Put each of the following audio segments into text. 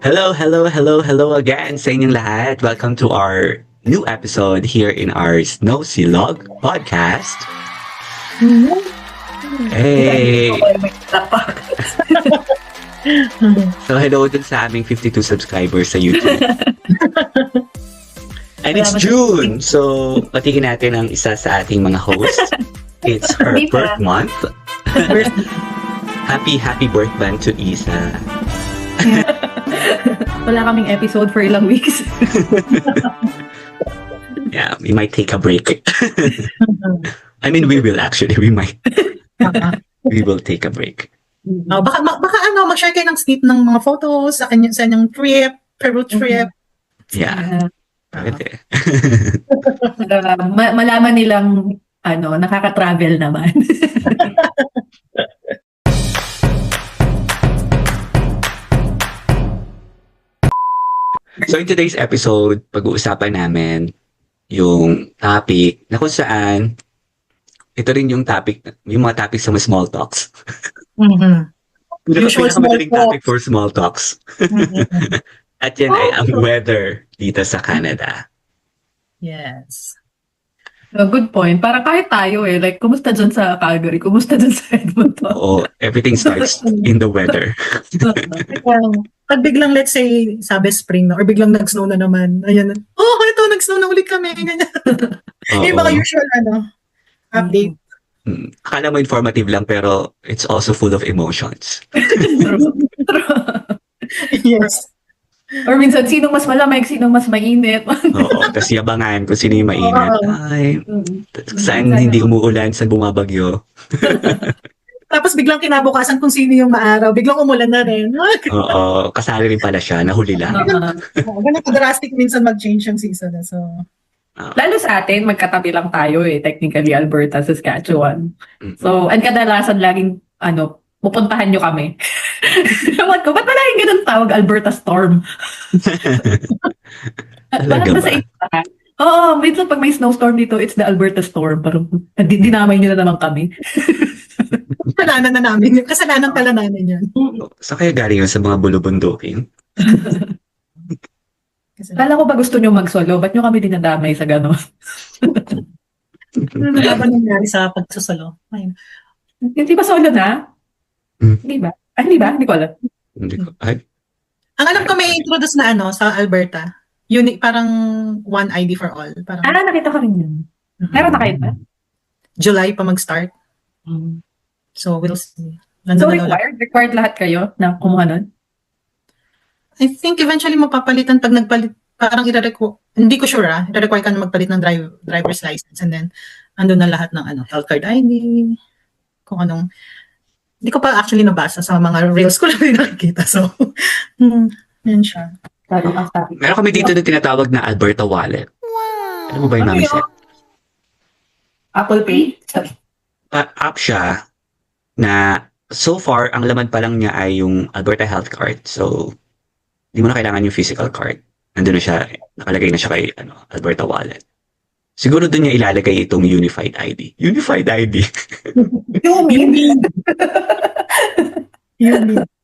Hello, hello, hello, hello again sa inyong lahat. Welcome to our new episode here in our Snow Silog podcast. Hey! So hello dun sa aming 52 subscribers sa YouTube. And it's June! So, patikin natin ang isa sa ating mga hosts. It's her birth month. Happy birth month to Isa. Wala kaming episode for ilang weeks. Yeah, we might take a break. I mean, we will actually. We might. We will take a break. Baka mag-share kayo ng snip ng mga photos sa inyong trip, Peru trip. Yeah. Pwede. Malaman nilang nakaka-travel naman. So in today's episode, pag-uusapan namin yung topic na kung saan ito rin yung topic, yung mga topics sa mga small talks. Usual small Pinakamadaling topic for small talks. At yan ay ang weather dito sa Canada. Yes. Good point. Parang kahit tayo like, kumusta dyan sa Calgary? Kumusta dyan sa Edmonton? Oo, everything starts in the weather. Pag biglang, let's say, sabi spring na, or biglang nag-snow na naman, ayan, ito, nag-snow na ulit kami, ganyan. Yung mga usual, update. Akala mo informative lang, pero it's also full of emotions. Yes. Or minsan, sinong mas malamig, sinong mas mainit. Oo, tapos yabangan kung sino yung mainit. Ay, saan hindi umuulan, saan bumabagyo. Tapos biglang kinabukasan kung sino yung maaraw, biglang umulan na rin. Oo, kasali rin pala siya, nahuli lang. Ganun drastic minsan mag-change yung season. So, Lalo sa atin, magkatabi lang tayo technically, Alberta, Saskatchewan. So, ang kadalasan laging, pupuntahan nyo kami. Ewan ko, ba't palaging ganun tawag, Alberta Storm? Talaga ba? Oo, minsan pag may snowstorm dito, it's the Alberta Storm. Parang, dinamay nyo na naman kami. kasalanan na namin yun. Kasalanan pala namin yun. So kaya galing yun sa mga bulubundukin? Kala ko ba gusto nyo mag-solo? Ba't nyo kami dinadamay sa gano'n? Ano na ba nangyari sa pagsusolo? Ayun. Hindi ba solo na? Hindi ba? Hindi ba? Hindi ko alam. Hindi ko. Ay, Ang alam ko may introduce na sa Alberta. Unique, parang one ID for all. Parang Nakita ko rin yun. Meron na kayo ba? July pa mag-start. So, we'll see. So, required lahat kayo na kumuha nun? I think eventually mapapalitan pag nagpalit, parang hindi ko sure i-require ka na magpalit ng driver's license and then andun na lahat ng health card ID, kung anong, hindi ko pa actually nabasa sa mga reels ko lang yung nakikita. So, yan siya. meron kami dito na tinatawag na Alberta Wallet. Ano mo ba yung namisip? Apple Pay? App siya na so far, ang laman pa lang niya ay yung Alberta Health Card. So, hindi mo na kailangan yung physical card. Nandun na siya, nakalagay na siya kay Alberta Wallet. Siguro doon niya ilalagay itong Unified ID. Unified ID.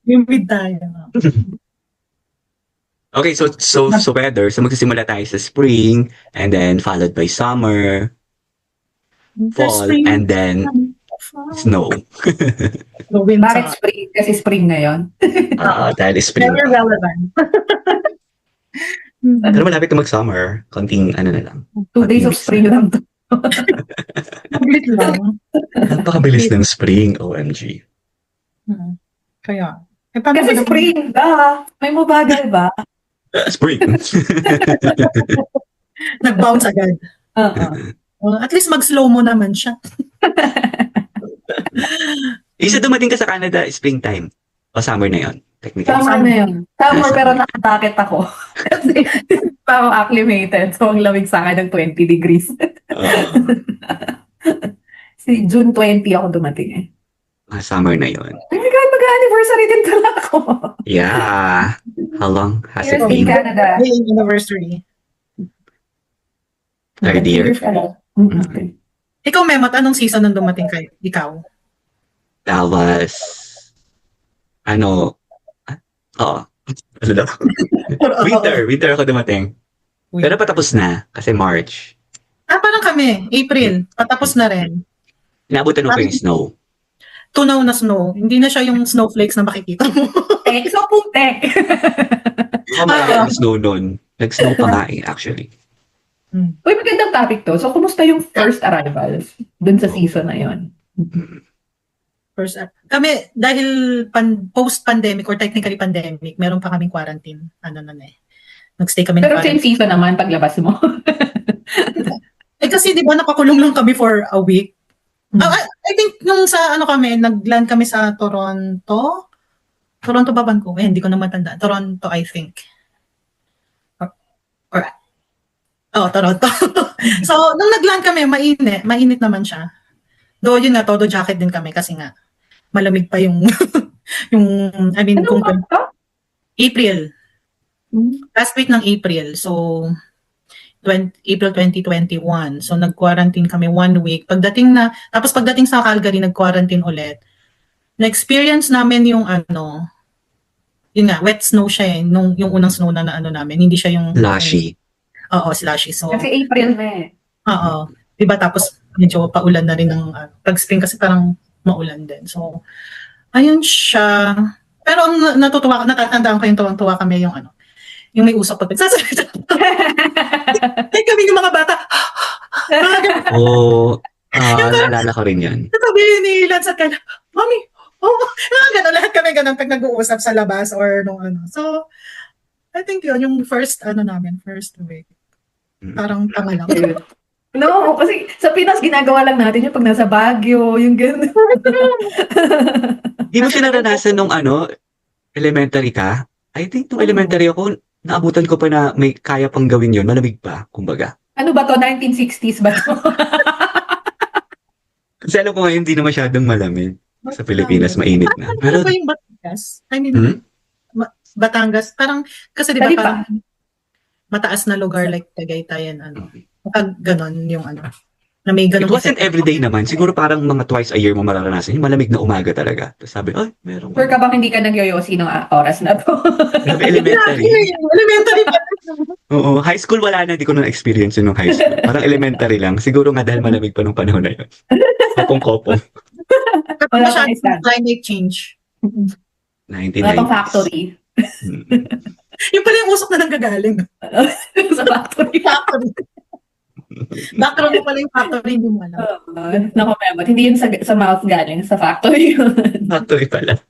Yung tayo. Okay, so weather. So magsisimula tayo sa spring and then followed by summer, fall, and then snow. Bakit spring? Kasi spring ngayon. Dahil spring. Very relevant. Pero malapit na mag-summer. Konting na lang. 2 days of spring lang to. Complete lang. Napakabilis ng spring, OMG. Kaya. Kasi spring, may mabagal ba? Spring. Nag-bounce agad. At least mag-slow mo naman siya. Isa dumating ka sa Canada, springtime. O summer na yon technically. Summer na yun. Summer pero nakatakit ako. Kasi parang acclimated. So ang lamig sa akin ng 20 degrees. June 20 ako dumating Summer na yon. Mag-anniversary din pala ako. Yeah. How long has it in been? Canada. Anniversary. Third year. Ikaw, Memot, anong season nung dumating kayo? Ikaw? That was, Ano daw? Winter ako dumating. Pero patapos na, kasi March. Parang kami, April, patapos na rin. Inabutan mo pa yung snow. Tunaw na snow. Hindi na siya yung snowflakes na makikita mo. Tek, so putek. Malaki ang snow nun. Nag-snow pa nga actually. Uy, magandang topic to. So, kumusta yung first arrivals dun sa season na yon? First, kami, dahil post-pandemic or technically pandemic, meron pa kaming quarantine. Nagstay kami Pero ng same quarantine. season naman paglabas mo. Kasi di ba nakakulong lang kami for a week. I think nung sa kami, nag-land kami sa Toronto. Toronto ba Vancouver? Hindi ko na matandaan. Toronto, I think. Toronto. So, nung nag-land kami, mainit naman siya. Though yun nga, todo jacket din kami kasi nga, malamig pa yung, Anong month to? April. Last week ng April. So, April 2021. So, nag-quarantine kami 1 week. Tapos pagdating sa Calgary, nag-quarantine ulit. Na-experience namin yung yun nga, wet snow siya yung unang snow na namin. Hindi siya yung... Lashy. Oo, slushy. So, Kasi April na eh. oo. Diba tapos medyo paulan na rin ng pag-spring kasi parang maulan din. So, ayun siya. Pero ang natatandaan ko yung tuwang-tuwa kami yung yung may usap pag nagsasalita. Ay, kami yung mga bata. Naalala ko rin yan. Sabi ni Lance at Kala, Mami, gano'n, lahat kami gano'n pag nag-uusap sa labas or nung So, I think yun, yung first week. Parang tama lang. No, kasi sa Pinas ginagawa lang natin yung pag nasa Baguio, yung gano'n. Di mo siya naranasan nung elementary ka? I think nung elementary ako, naabutan ko pa na may kaya pang gawin yun. Malamig pa, kumbaga. Ano ba to? 1960s ba to? Kasi alam ko ngayon, hindi na masyadong malamig. Sa Pilipinas, mainit na. Pero ba yung Batangas? I mean, Batangas, parang, kasi di ba Dali pa. parang mataas na lugar like Tagaytayan, Kapag ganon yung na may It ganon wasn't everyday naman. Siguro parang mga twice a year mo mararanasan. Yung malamig na umaga talaga. Tapos sabi, meron. Sure ka bang hindi ka nagyoyosi ng oras na to? Elementary. Elementary pa. Oo, high school wala na. Hindi ko na experience yun nung high school. Parang elementary lang. Siguro nga dahil malamig pa nung panahon na yun. Kopong-kopong. Kapag masyadong climate change. 1990s. Wala pang factory. Yung pala yung usok na nanggagaling. Sa factory. Background mo pala yung factory, hindi mo alam. Naku, Memot. Hindi yun sa mouth galing. Sa factory yun. Factory pala.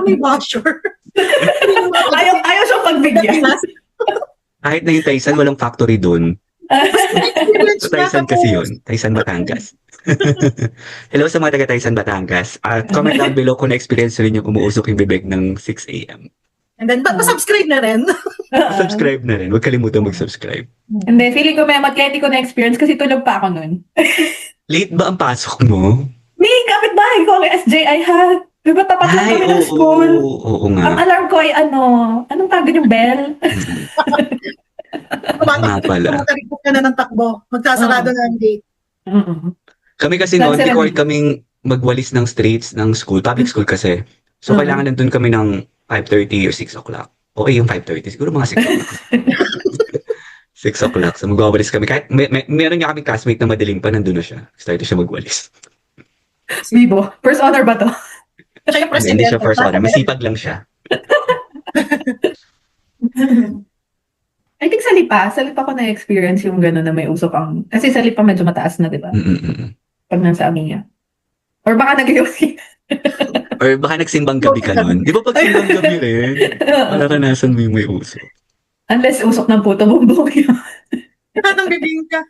May washer. Ayaw siyang pagbigyan. Kahit na yung Taysan, walang factory doon. So, Taysan kasi yun. Taysan, Batangas. Hello sa mga taga Taysan, Batangas. Comment down below kung na-experience rin yung umuusok yung bibig ng 6 a.m. And then, subscribe na rin. Subscribe na rin. Huwag kalimutan mag-subscribe. Hindi, feeling ko, Memot, kaya hindi ko na-experience kasi tulog pa ako nun. Late ba ang pasok mo? May kapitbahay ko ang SJI ha. Diba tapat lang kami ng school? Oo nga. Ang alarm ko ay anong tawag yung bell? Nga pala. Tumatarikot ka na ng takbo. Magsasarado na ang gate. Kami kasi noon, required kaming magwalis ng streets ng school. Public school kasi. So, kailangan nandun kami ng 5:30 or 6 o'clock. Okay, yung 5:30. Siguro mga 6 o'clock. 6 o'clock. So, magwawalis kami. Kahit meron niya kaming classmate na madilim pa, nandun na siya. Start siya magwalis. Bibo, first honor ba to? Siya yung president. Hindi siya first honor. Masipag lang siya. I think sa Lipa ko na-experience yung gano'n na may usok ang... Kasi sa Lipa medyo mataas na, di ba? Pag nasa Amiya. Or baka nag-yosi. Or baka nagsimbang gabi ka nun. Di ba pag simbang gabi rin, mararanasan mo yung may usok. Unless usok ng puto bumbong yun. Anong bibingka?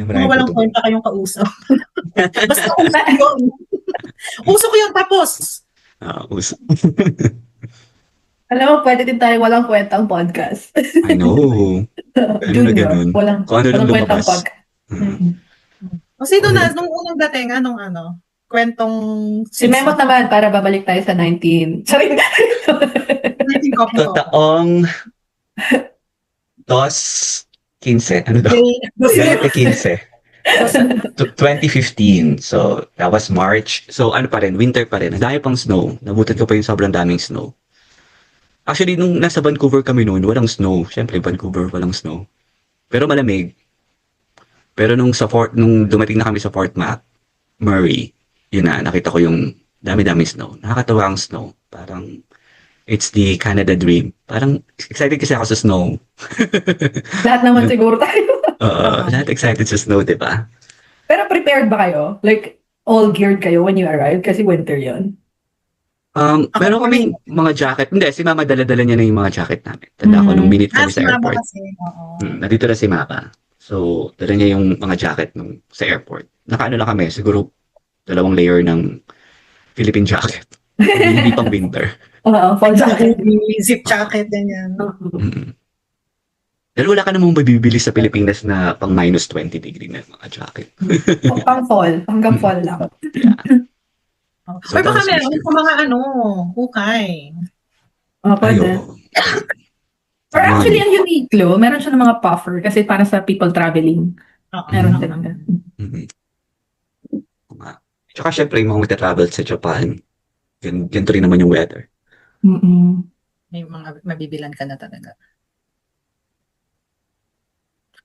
Walang kwenta kayong kausap. Basta usok yun. Usok yun, tapos. Usok. Alam mo, pwede din tayo walang kwentang podcast. I know. Ganun na ganun. Walang kwentang podcast. O sino na, nung unang dating, kwentong... Si Memot naman, para babalik tayo sa 19... Sorry. 19 copy ko. Taong... 15. Ano daw? 15. 2015. So, that was March. So, ano pa rin, winter pa rin. Ang dami pang snow. Nabutan ko pa yung sobrang daming snow. Actually, nung nasa Vancouver kami noon, walang snow. Siyempre, Vancouver, walang snow. Pero malamig. Pero nung dumating na kami sa Fort McMurray, yun na, nakita ko yung dami-dami snow. Nakakatawa ang snow. Parang, it's the Canada dream. Parang, excited kasi ako sa snow. Lahat naman siguro tayo. Lahat excited sa snow, di ba? Pero prepared ba kayo? Like, all geared kayo when you arrived? Kasi winter yon. Meron kaming mga jacket. Hindi, si Mama dala-dala niya na yung mga jacket namin. Tanda ko nung minute kami sa Mama airport. kasi, oo. Nandito na si Mama. So, dala niya yung mga jacket sa airport. Nakaano lang kami, siguro 2 layer ng Philippine jacket. Hindi pang winter. Oo, fall jacket. Zip jacket, ganyan. Mm. Dahil wala ka namang mabibili sa Pilipinas na pang minus 20 degree na mga jacket. Pang fall. Hanggang fall lang. So, Or baka that was meron easier. sa mga hukay. Pwede. Ayo. Or actually, ang Uniqlo, meron siya ng mga puffer kasi para sa people traveling. Oo. Meron silang ganun. Mm-hmm. Tsaka syempre, yung mga magta-travel sa Japan, ganito rin naman yung weather. Mm-mm. May mga mabibilan ka na talaga.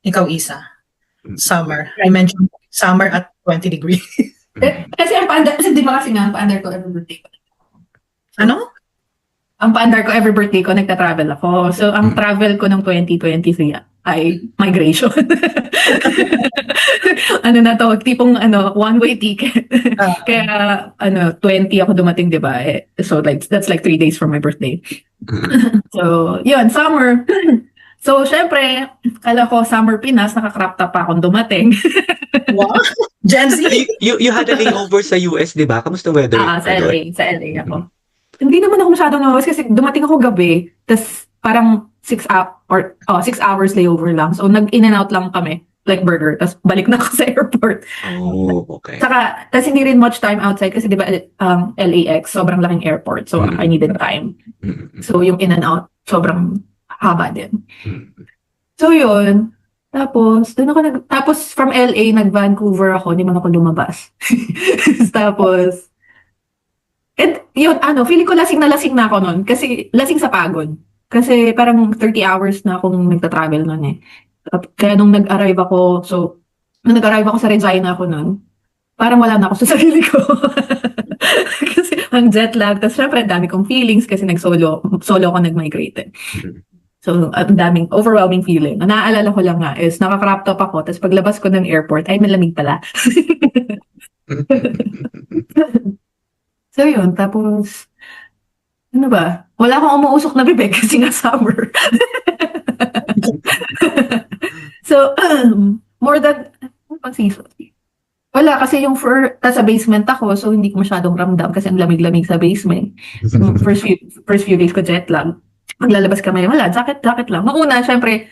Ikaw, Isa. Summer. I mentioned summer at 20 degree. Kasi ang paandar, kasi di ba kasi nga, ang paandar ko every birthday ko. Ano? Ang paandar ko every birthday ko, nagta-travel ako. So, ang travel ko ng 2023 ay migration. Ano na to, tipong one-way ticket. Kaya 20 ako dumating, di ba? So, like, that's like 3 days from my birthday. So, yun, summer. So, syempre, kala ko summer Pinas, naka-crop top pa akong dumating. Wow. Gen Z. You had a layover sa US, di ba? Kamusta weather? Sa LA ako. Hindi naman ako masyadong nawas kasi dumating ako gabi, tas parang 6 hours layover lang. So, nag-in and out lang kami, like burger, tas balik na ako sa airport. Oh, okay. Saka, tas hindi rin much time outside kasi di ba LAX, sobrang laking airport. So, I needed time. So, yung in and out, sobrang haba din. So, yun. Tapos, tapos from LA, nag-Vancouver ako, hindi man ako lumabas. Tapos, yun, feeling ko lasing na ako nun. Kasi, lasing sa pagod. Kasi, parang 30 hours na akong nagta-travel nun eh. Kaya nung nag-arrive ako sa Regina ako nun, parang wala na ako sa sarili ko. Kasi, ang jet lag. Tapos, syempre, dami kong feelings kasi solo ako nag-migrate. So, ang daming overwhelming feeling. Ang naaalala ko lang nga is, naka-crop top ako, tapos paglabas ko ng airport, ay, malamig pala. So, yun. Tapos, ano ba? Wala akong umuusok na bibig kasi nga summer. So, more than, pag-season. Wala, kasi yung sa basement ako, so hindi ko masyadong ramdam kasi ang lamig-lamig sa basement. So, first few days ko jet lag. Maglalabas kami, wala, jacket lang. Noong una, syempre,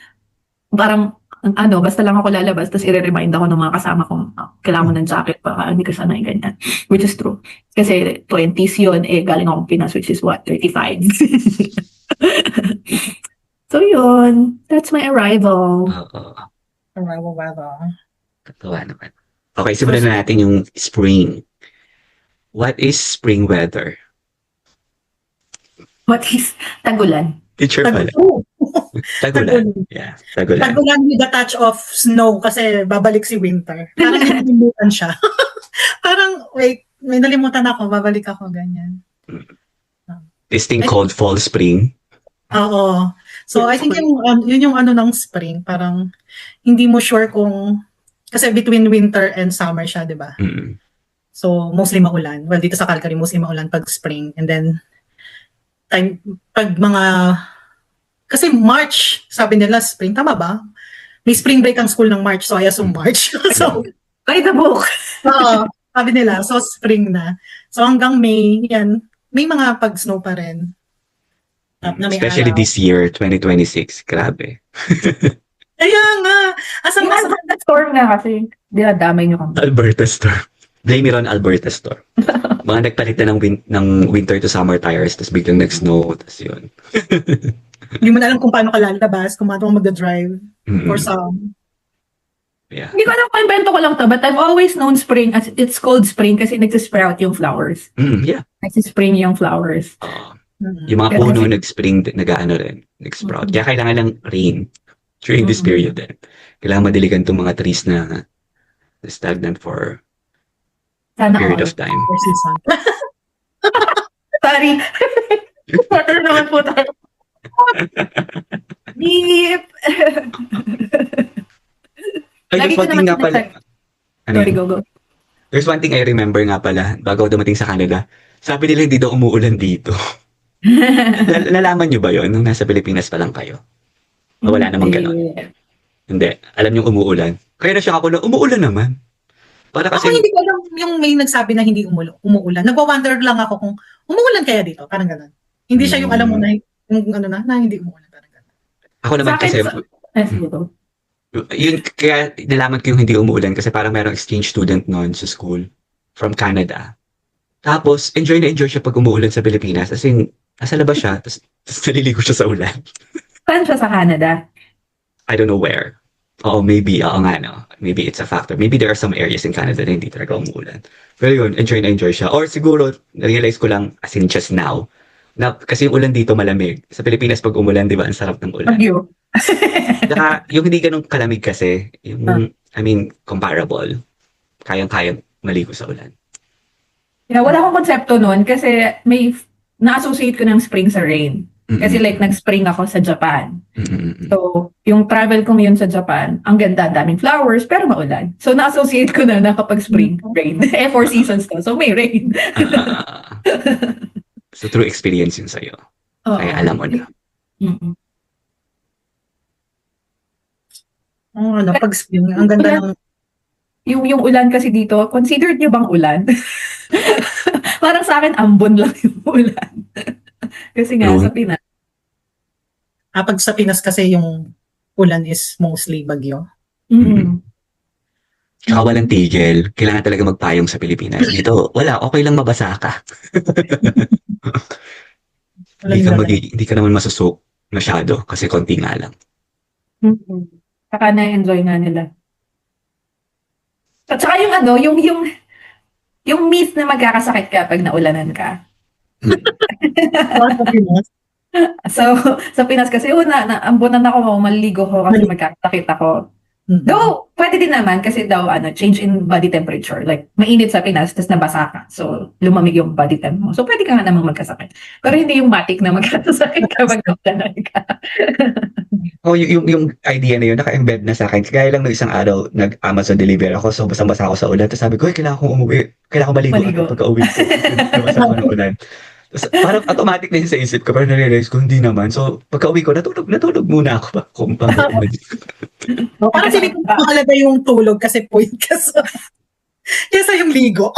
parang, basta lang ako lalabas, tapos i-remind ako ng mga kasama kong, kailangan mo ng jacket, baka hindi ka sanay, ganyan. Which is true. Kasi 20s yun, galing akong Pinas, which is what, 35. So yun, that's my arrival. Arrival. Katawa naman. Okay, simulan na natin yung spring. What is spring weather? What is tagulan? Teacher pala. Tagulan. Yeah, tagulan. Tagulan with a touch of snow kasi babalik si winter. Parang nalimutan siya. Parang, wait, may nalimutan ako, babalik ako, ganyan. This thing called fall spring. Oo. So, I think yun yung ng spring. Parang, hindi mo sure kung, kasi between winter and summer siya, di ba? So, mostly maulan. Well, dito sa Calgary, mostly maulan pag spring. And then, pag mga, kasi March, sabi nila spring, tama ba? May spring break ang school ng March, so I assume March. So, by the book. Oo, sabi nila, so spring na. So hanggang May, yan, may mga pag-snow pa rin. Na may Especially araw. this year, 2026. Grabe. Kaya nga, asang Yung Alberta storm nga kasi, dinadamay nyo kami. Alberta storm. Blame it on Alberta storm. Mga nagpalit na ng winter to summer tires, tapos biglang nag-snow, tapos yun. Hindi mo na alam kung paano ka lalabas, kung paano ka magdadrive, or some. Yeah. Hindi ko alam kung invento ko lang to, but I've always known spring as it's called spring kasi nagsisprout yung flowers. Yeah. Nagsispring yung flowers. Yung mga Kaya puno kasi- nag-spring, nag-ano rin, nag-sprout. Kaya kailangan lang rain during this Mhm. period din. Kailangan madiligan itong mga trees na stagnant for a Sana period all. of time. For season. Sorry. Water naman po tayo. Beep! Ay, Lagi there's ko one thing naman nga pala. Ano Sorry, yun? go. There's one thing I remember nga pala bago ako dumating sa Canada. Sabi nila hindi daw umuulan dito. Nalaman nyo ba yon nung nasa Pilipinas pa lang kayo? O wala namang ganon? Hindi. Alam nyo umuulan. Kaya na siya ako na umuulan naman. Para Ako kasi, hindi ko alam yung may nagsabi na hindi umuulan. Nagwa-wonder lang ako kung umuulan kaya dito. Parang gano'n. Hindi siya yung alam mo na, yung ano na hindi umuulan. Parang gano'n. ako naman Sa akin, kasi, yun, kaya nalaman ko yung hindi umuulan kasi parang merong exchange student noon sa school from Canada. Tapos, enjoy na enjoy siya pag umuulan sa Pilipinas. As in, nasa labas siya, tapos naliligo siya sa ulan. Saan siya sa Canada? I don't know where. Oo, maybe. Oo nga, no. Maybe it's a factor. Maybe there are some areas in Canada na hindi talaga umuulan. Pero yun, enjoy na enjoy siya. Or siguro, na-realize ko lang, as in just now, na kasi yung ulan dito malamig. Sa Pilipinas, pag umulan, di ba, ang sarap ng ulan. Bagyo. Saka, yung hindi ganun kalamig kasi, yung, I mean, comparable. Kayang-kayang maligo sa ulan. Yeah, wala akong konsepto nun kasi may na-associate ko ng spring sa rain. Kasi like nag-spring ako sa Japan. So, yung travel ko ngayon sa Japan, ang ganda, daming flowers, pero maulan. So, na-associate ko na kapag spring, rain. 4 seasons to, so may rain. So, true experience yun sa'yo. Oo. Kaya alam mo na. Mm-mm. Ano, pag spring, ang ganda ng Yung ulan kasi dito, considered nyo bang ulan? Parang sa akin, ambon lang yung ulan. Kasi nga, True. sa Pinas, pag sa Pinas kasi yung ulan is mostly bagyo. Tsaka walang tigil. Kailangan talaga magpayong sa Pilipinas. Dito, wala. Okay lang mabasa ka. Hindi ka naman masusok masyado kasi konti nga lang. Saka na-enjoy nga nila. At saka yung ano, yung myth na magkakasakit ka pag naulanan ka. Sa Pinas. So, sa Pinas kasi, naambunan ako, maliligo ko kasi magkakasakit ako. Though, pwede din naman kasi daw, change in body temperature. Like, mainit sa Pinas, tapos nabasa ka. So, lumamig yung body temp mo. So, pwede ka nga namang magkasakit. Pero hindi yung matik na magkakasakit kapag naulanan ka. Oh, yung idea na yun, naka-embed na sa akin. Kaya lang nung isang araw, nag-Amazon deliver ako, so basang-basa ako sa ulan. Tapos sabi ko, kailangan kong umuwi. Kailangan ko maligo. Pagka-uwi ko. Nabasa ako ng ulan. Tapos parang automatic na yun sa isip ko, pero na-realize ko, hindi naman. So, pagka-uwi ko, natulog muna ako ba? Kung Parang hindi ko mahalaga yung tulog kasi point ka sa kesa yung ligo.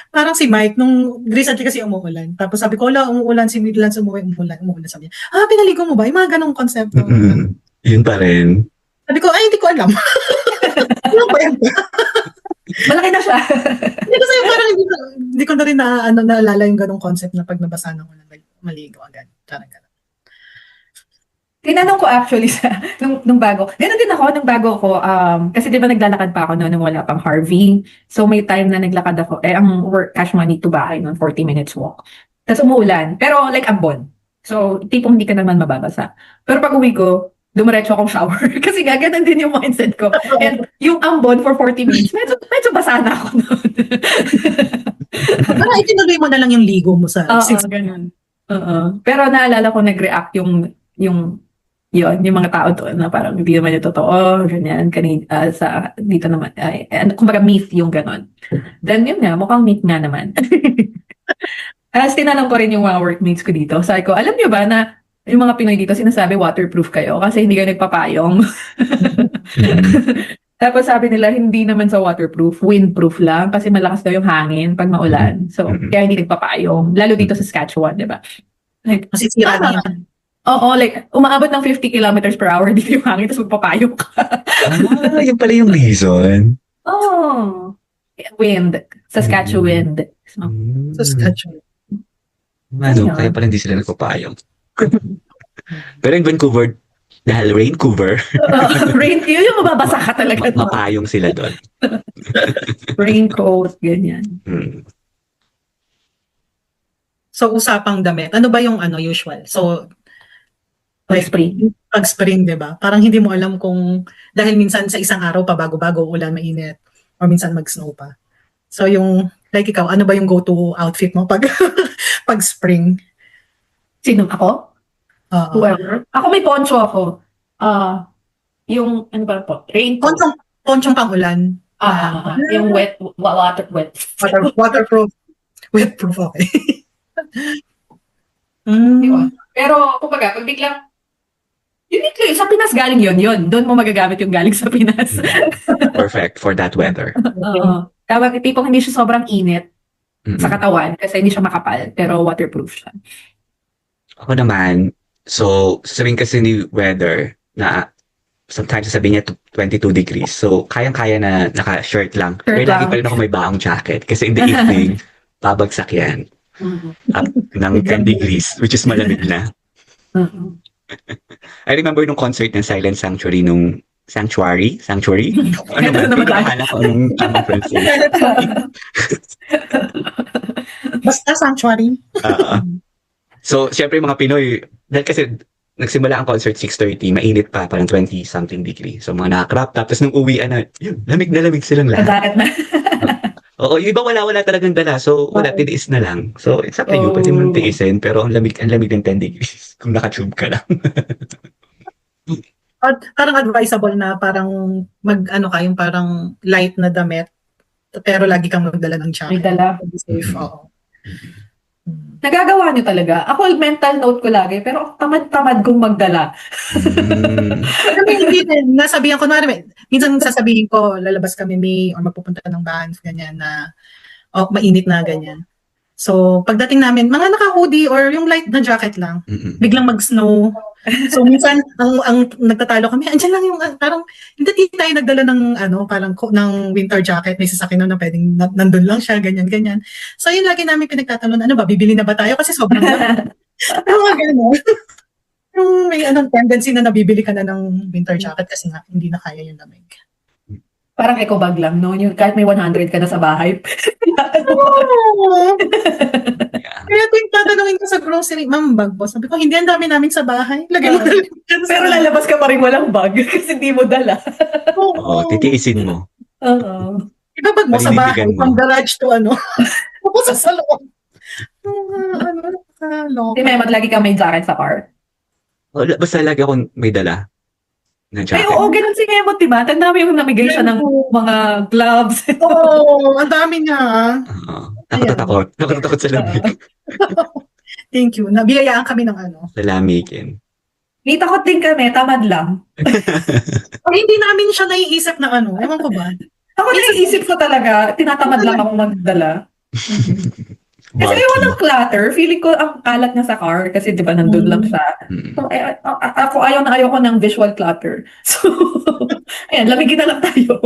Parang si Mike, nung recently kasi umuulan. Tapos sabi ko, wala, umuulan si Midlands, umuulan. Sabi niya, pinaligo mo ba? Yung mga ganong konsepto. Yun pa rin. Sabi ko, hindi ko alam. Ano ba yan? Malaki na siya. Hindi kasi parang hindi ko na rin naalala yung ganong concept na pag nabasa ng ulan, maligo agad. Parang ganun. Tinanong ko actually nung bago. Ganun din ako, nung bago ko, kasi di ba naglalakad pa ako noon nung wala pang Harvey. So may time na naglakad ako, ang work cash money to bahay noon, 40 minutes walk. Tapos umuulan, pero like ambon. So tipong hindi ka naman mababasa. Pero pag uwi ko, dumiretso akong shower. Kasi nga, ganun din yung mindset ko. And yung ambon for 40 minutes, medyo basa na ako noon. Parang itinuloy mo na lang yung ligo mo sa ganun. Pero naalala ko nag-react yung mga tao doon na parang hindi naman yung totoo, ganyan, dito naman, kumbaga myth yung ganon. Then yun nga, mukhang myth nga naman. As tinanong ko rin yung mga workmates ko dito, sabi ko, alam niyo ba na yung mga Pinoy dito sinasabi waterproof kayo kasi hindi kayo nagpapayong. Tapos sabi nila, hindi naman sa waterproof, windproof lang kasi malakas daw yung hangin pag maulan. So, kaya hindi nagpapayong. Lalo dito sa Saskatchewan, di ba? Like, masisira na yun. Oo, like, umaabot ng 50 kilometers per hour dito yung hangin, tapos magpapayong ka. Yun pala yung reason. Oh, wind. Saskatchewan. Saskatchewan. Kaya pala hindi sila nagpapayong. Pero in Vancouver, Dahil Vancouver, Rain, yun yung mababasa ka talaga. No? mapayong sila doon. Raincoat, ganyan. Hmm. So, usapang damit. Ano ba yung usual? So, Pag spring. pag spring, di ba? Parang hindi mo alam kung, dahil minsan sa isang araw pa bago-bago, ulan, mainit, or minsan mag-snow pa. So, like ikaw, ano ba yung go-to outfit mo pag, pag spring? Sino ako? Oo. Whoever. Ako may poncho ako. Yung, ano ba po? Raincoat. Ponchong pang-ulan. Yung wet. Waterproof. Wetproof, okay. Yun. Pero, kumbaga, pag biglang, unique sa Pinas galing yun. Doon mo magagamit yung galing sa Pinas. Perfect for that weather. Oo. Tawag, tipong hindi siya sobrang init Mm-mm. sa katawan kasi hindi siya makapal, pero waterproof siya. Ako naman, so sasabihin kasi ni weather na sometimes sasabihin niya 22 degrees. So kayang-kaya na naka-shirt lang. Shirt Pero lagi lang. pa rin ako may baong jacket kasi in the evening, babagsak yan. Up ng 10 degrees, which is malamig na. I remember nung concert ng Silent Sanctuary nung Sanctuary? Ano ba? naman tayo. Pinakahala ko anong tamang pronunciation. Basta sanctuary. So, syempre mga Pinoy, dahil kasi nagsimula ang concert 6:30, mainit pa, parang 20-something degree. So, mga nakakrap, tapos nung uwian na, yun, lamig na lamig silang lahat. Bakit na? Oo, yung iba wala talagang dala. So, wala, tiniis na lang. So, it's up to you. Pwede mo tiisin, pero ang lamig ng 10 degrees kung naka-tube ka lang. At parang advisable na parang yung parang light na damit, pero lagi kang magdala ng May jacket. dala. To be safe, oo. Nagagawa niyo talaga. Ako, mental note ko lagi, pero tamad-tamad kong magdala. Pero hindi din, nasabihan ko, minsan sasabihin ko, lalabas kami or magpupunta ng bands, ganyan na, mainit na, ganyan. So, pagdating namin, mga naka-hoodie or yung light na jacket lang, biglang mag-snow. So, minsan, ang nagtatalo kami, andyan lang yung, parang, hindi tayo nagdala ng, parang, ng winter jacket, may sasakyan na pwedeng, nandun lang siya, ganyan. So, yun lagi namin pinagtatalon, ano ba, bibili na ba tayo? Kasi sobrang mga gano'n. Yung may tendency na nabibili ka na ng winter jacket kasi nga, hindi na kaya yung lamig. Parang eco bag lang, no? Yung, kahit may 100 ka na sa bahay. Kaya tuwing tatanungin ko sa grocery, ma'am, bag po. Sabi ko, hindi, ang dami namin sa bahay. Lagay mo dala. Pero lalabas ka pa rin walang bag kasi hindi mo dala. Oo, titiisin mo. Oo. Ibabag mo sa bahay, Panindigan mo. from garage to tapos sa loob. Hindi, Memot, lagi ka may jacket sa car. Basta lagi akong may dala na Ay, jacket. oo, ganun si Memot, diba? Tanda mo yung namigay siya ng mga gloves. Oo, ang dami niya. Nakatatakot sa lamig. Thank you. Nabiyayaan kami ng Sa lamigin. May takot din kami, tamad lang. Hindi namin siya naiisip na ewan ko ba? Ako naiisip ko talaga, tinatamad lang ako magdala. Kasi ayaw ng clutter. Feeling ko ang kalat niya sa car kasi di ba nandun lang siya. So, ako ayaw ko ng visual clutter. So, ayan, lamigin na lang tayo.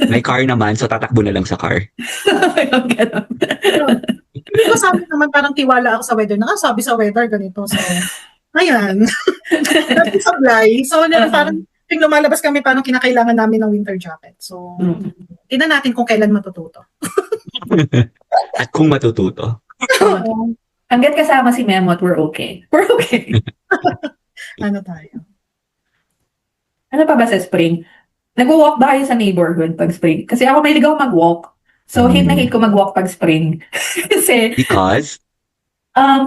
May car naman, so tatakbo na lang sa car. Ayun, ganun. Hindi ko sabi naman parang tiwala ako sa weather. Sabi sa weather ganito. So, ayan. Tapos supply. So, parang yung lumalabas kami, parang kinakailangan namin ng winter jacket. So, tingnan natin kung kailan matututo. At kung matututo. Hanggat kasama si Memot, we're okay. We're okay. Ano tayo? Ano pa ba sa spring? Nag-walk ba kayo sa neighborhood pag spring? Kasi ako may ligaw mag-walk. So, hate na hate ko mag-walk pag spring. Kasi, Because?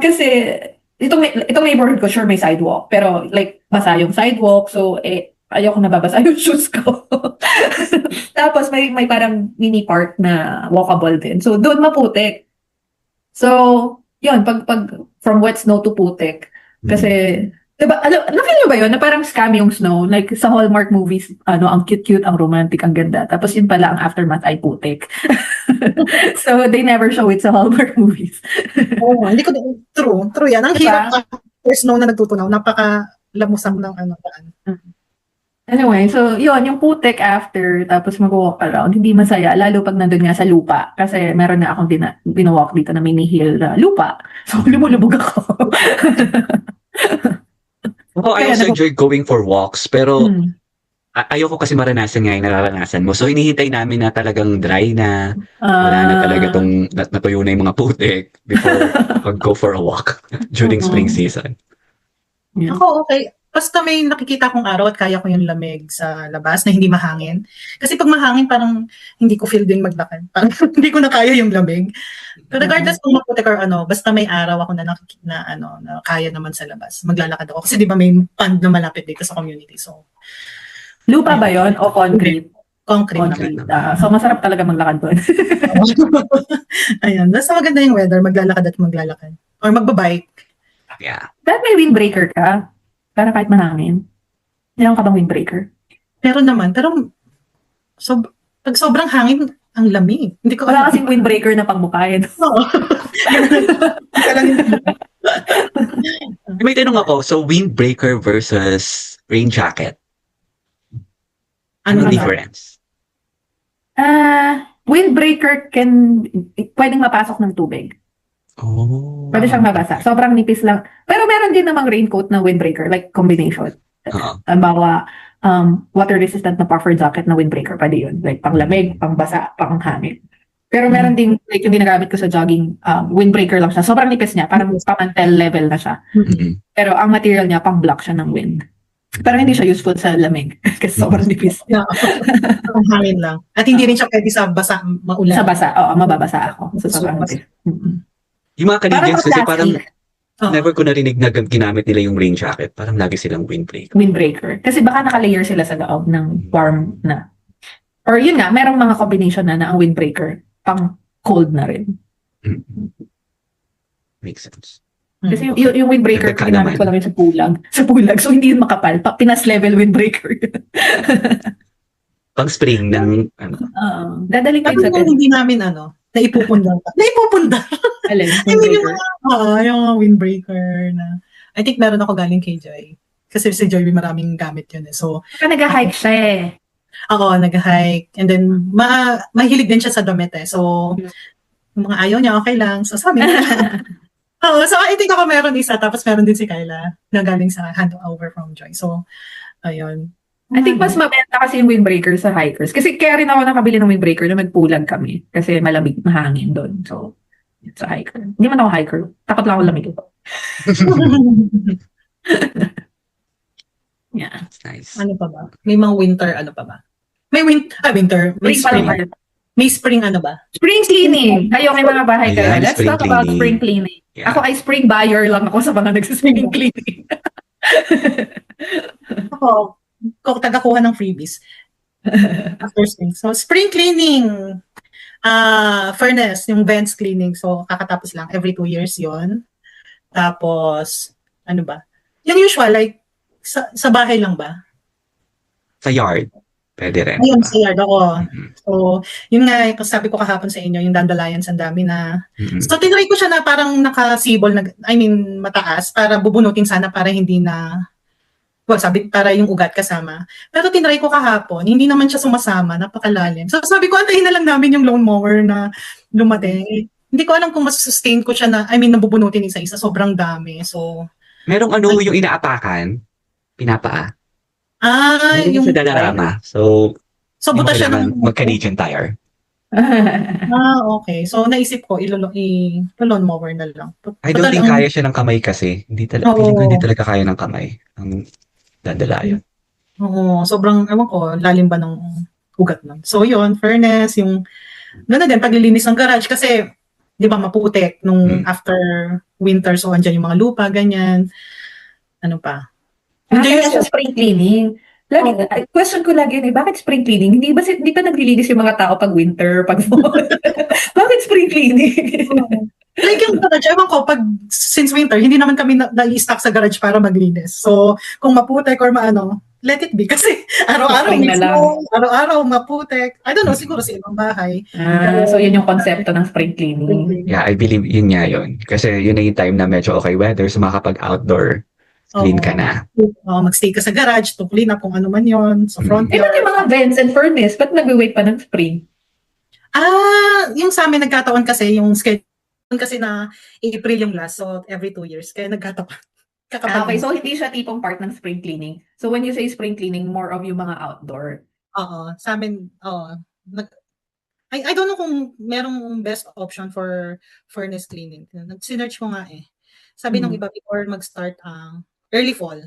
kasi, itong neighborhood ko, sure may sidewalk. Pero, like, basa yung sidewalk. So, ayoko nababasa yung shoes ko. Tapos, may parang mini park na walkable din. So, doon maputik. So, yun, pag from wet snow to putik. Kasi, diba, nakita nyo ba yun? Na parang scam yung snow. Like, sa Hallmark movies, ang cute-cute, ang romantic, ang ganda. Tapos yun pala, ang aftermath ay putik. So, they never show it sa Hallmark movies. Oo, hindi ko true yan. Ang Diba? hirap there's snow na nagtutunaw. Napaka-lamusang ng daan. Anyway, so yun, yung putik after, tapos mag-walk around, hindi masaya, lalo pag nandun nga sa lupa. Kasi meron na akong binawalk dito na mini hill na lupa. So, lumulubog ako. Oo, I Kaya also enjoy going for walks, pero Hmm. ayoko kasi maranasan nga yung nararanasan mo. So, hinihintay namin na talagang dry na, wala na talaga Ah. natuyo na yung mga putik before mag-go for a walk during spring Mm. season. Yun. Ako okay. Basta may nakikita kong araw at kaya ko yung lamig sa labas na hindi mahangin. Kasi pag mahangin, parang hindi ko feel din maglakad. Parang hindi ko na kaya yung lamig. Pero regardless kung maputik or ano, basta may araw ako na kaya naman sa labas. Maglalakad ako. Kasi di ba may pond na malapit dito sa community. So, Lupa ba ayun. yon o concrete? Concrete naman. Concrete. So masarap talaga maglakad doon. Ayun. Basta maganda yung weather, maglalakad at maglalakad. Or magbabike. Yeah. Dahil may windbreaker ka. Para kahit mahangin. Meron ka bang windbreaker? Pero naman, pag sobrang hangin, ang lamig. Hindi ko Wala kasing windbreaker na pangbukayin. Oo. Ika lang yung May tanong ako, so windbreaker versus rain jacket, ano anong ba? difference? Windbreaker pwedeng mapasok ng tubig. Oh. Pwede siyang mabasa. Sobrang nipis lang. Pero meron din namang raincoat na windbreaker, like combination. Oo. Halimbawa, water resistant na puffer jacket na windbreaker, pwede yun. Like panglamig, pangbasa, panghangin. Pero meron din, like yung ginagamit ko sa jogging, windbreaker lang siya. Sobrang nipis niya, parang pamantel level na siya. Mhm. Pero ang material niya, pang block siya ng wind. Pero hindi siya useful sa lamig kasi sobrang nipis. ang hangin lang. At hindi rin siya pwede sa basa, maulan. Sa basa, oo, mababasa ako. So, sobrang nipis. Yung mga Canadians kasi parang Oo. never ko narinig na ginamit nila yung rain jacket. Parang lagi silang windbreaker. Windbreaker. Kasi baka naka-layer sila sa loob ng warm na. Or yun nga, merong mga combination na ang windbreaker pang cold na rin. Mhm. Makes sense. Kasi yung windbreaker, Dagdag ka ginamit ko naman. lang yun sa pulag. Sa pulag. So, hindi yun makapal. Pinas level windbreaker. Pang spring ng Dadaling ko Pero yun sa yung hindi namin naipupundar pa. Naipupundar! alin, I mean, yung windbreaker. yung mga windbreaker na, I think meron ako galing kay Joy. Kasi si Joy maraming gamit yun eh. So, Saka nag-hike siya eh. ako nag-hike. And then, mahilig din siya sa damit eh. So, yung mga ayaw niya, okay lang. So, sabi niya. Oo, so I think ako meron isa. Tapos meron din si Kyla na galing sa handover from Joy. So, ayun. I think mas mabenta kasi yung windbreaker sa hikers. Kasi kaya rin ako nakabili ng windbreaker na magpulag kami. Kasi malamig, mahangin doon. So, sa hiker. Hindi man ako hiker. Takot lang ako lamig. Yeah. That's nice. Ano pa ba? May mga winter, ano pa ba? May winter. May Spring pa spring. lang. May spring ano ba? Spring cleaning. Kayo may mga bahay kayo. Ayan, Let's spring talk about cleaning. spring cleaning. Yeah. Ako ay spring buyer lang ako sa mga nagsispring cleaning. Ako, taga-kuha ng freebies. After spring. So, spring cleaning. Furnace, yung vents cleaning. So, kakatapos lang. Every 2 years yon. Tapos, ano ba? Yung usual, like, sa bahay lang ba? Sa yard, pwede rin. Ayun, diba? sa yard ako. Mhm. So, yun nga, sabi ko kahapon sa inyo, yung dandelions, ang dami na. Mhm. So, tinry ko siya na parang nakasibol, mataas, para bubunutin sana para hindi na, sabi, para yung ugat kasama. Pero tinry ko kahapon, hindi naman siya sumasama, napakalalim. So, sabi ko, antayin na lang namin yung lawnmower na lumating. Hindi ko alam kung mas-sustain ko siya nabubunutin isa-isa, sobrang dami. So, Merong yung inaapakan, pinapaa. yung, Sa Dalarama. So, buta siya ng, mag-Canadian Tire. okay. So, naisip ko, lawnmower na lang. I don't think kaya siya ng kamay kasi. Feeling ko hindi talaga kaya ng kamay. Ang dandelion. Oo, sobrang, ewan ko, lalim ba ng ugat nun. So, yun, furnace, yung, gano'n din, paglilinis ng garage, kasi, di ba, maputik nung after winter, so, andyan yung mga lupa, ganyan. Ano pa? Kaya sa spring cleaning. Question ko lagi yun bakit spring cleaning? Hindi pa naglilinis yung mga tao pag winter, pag fall? Bakit spring cleaning? Like yung garage, ewan ko, since winter, hindi naman kami na-i-stock sa garage para maglinis. So, kung maputek or let it be. Kasi araw-araw Spring na may lang. snow, araw-araw maputek. I don't know, siguro sa ibang bahay. So yun yung konsepto ng spring cleaning. Yeah, I believe yun nga yun. Kasi yun na yung time na medyo okay weather, so makapag-outdoor, clean ka na. Magstay ka sa garage to clean up kung ano man yon sa front Ba't yard. yung mga vents and furnace? Ba't nag-wait pa ng spring? Yung sa amin nagkataon kasi yung schedule kasi na April yung last, so every 2 years. Kaya nagkataon. Okay. Kakapag So, hindi siya tipong part ng spring cleaning. So, when you say spring cleaning, more of yung mga outdoor. oo, sa amin, oo. I don't know kung merong best option for furnace cleaning. Sinearch ko nga eh. Sabi ng Mhm. iba before mag-start ang early fall.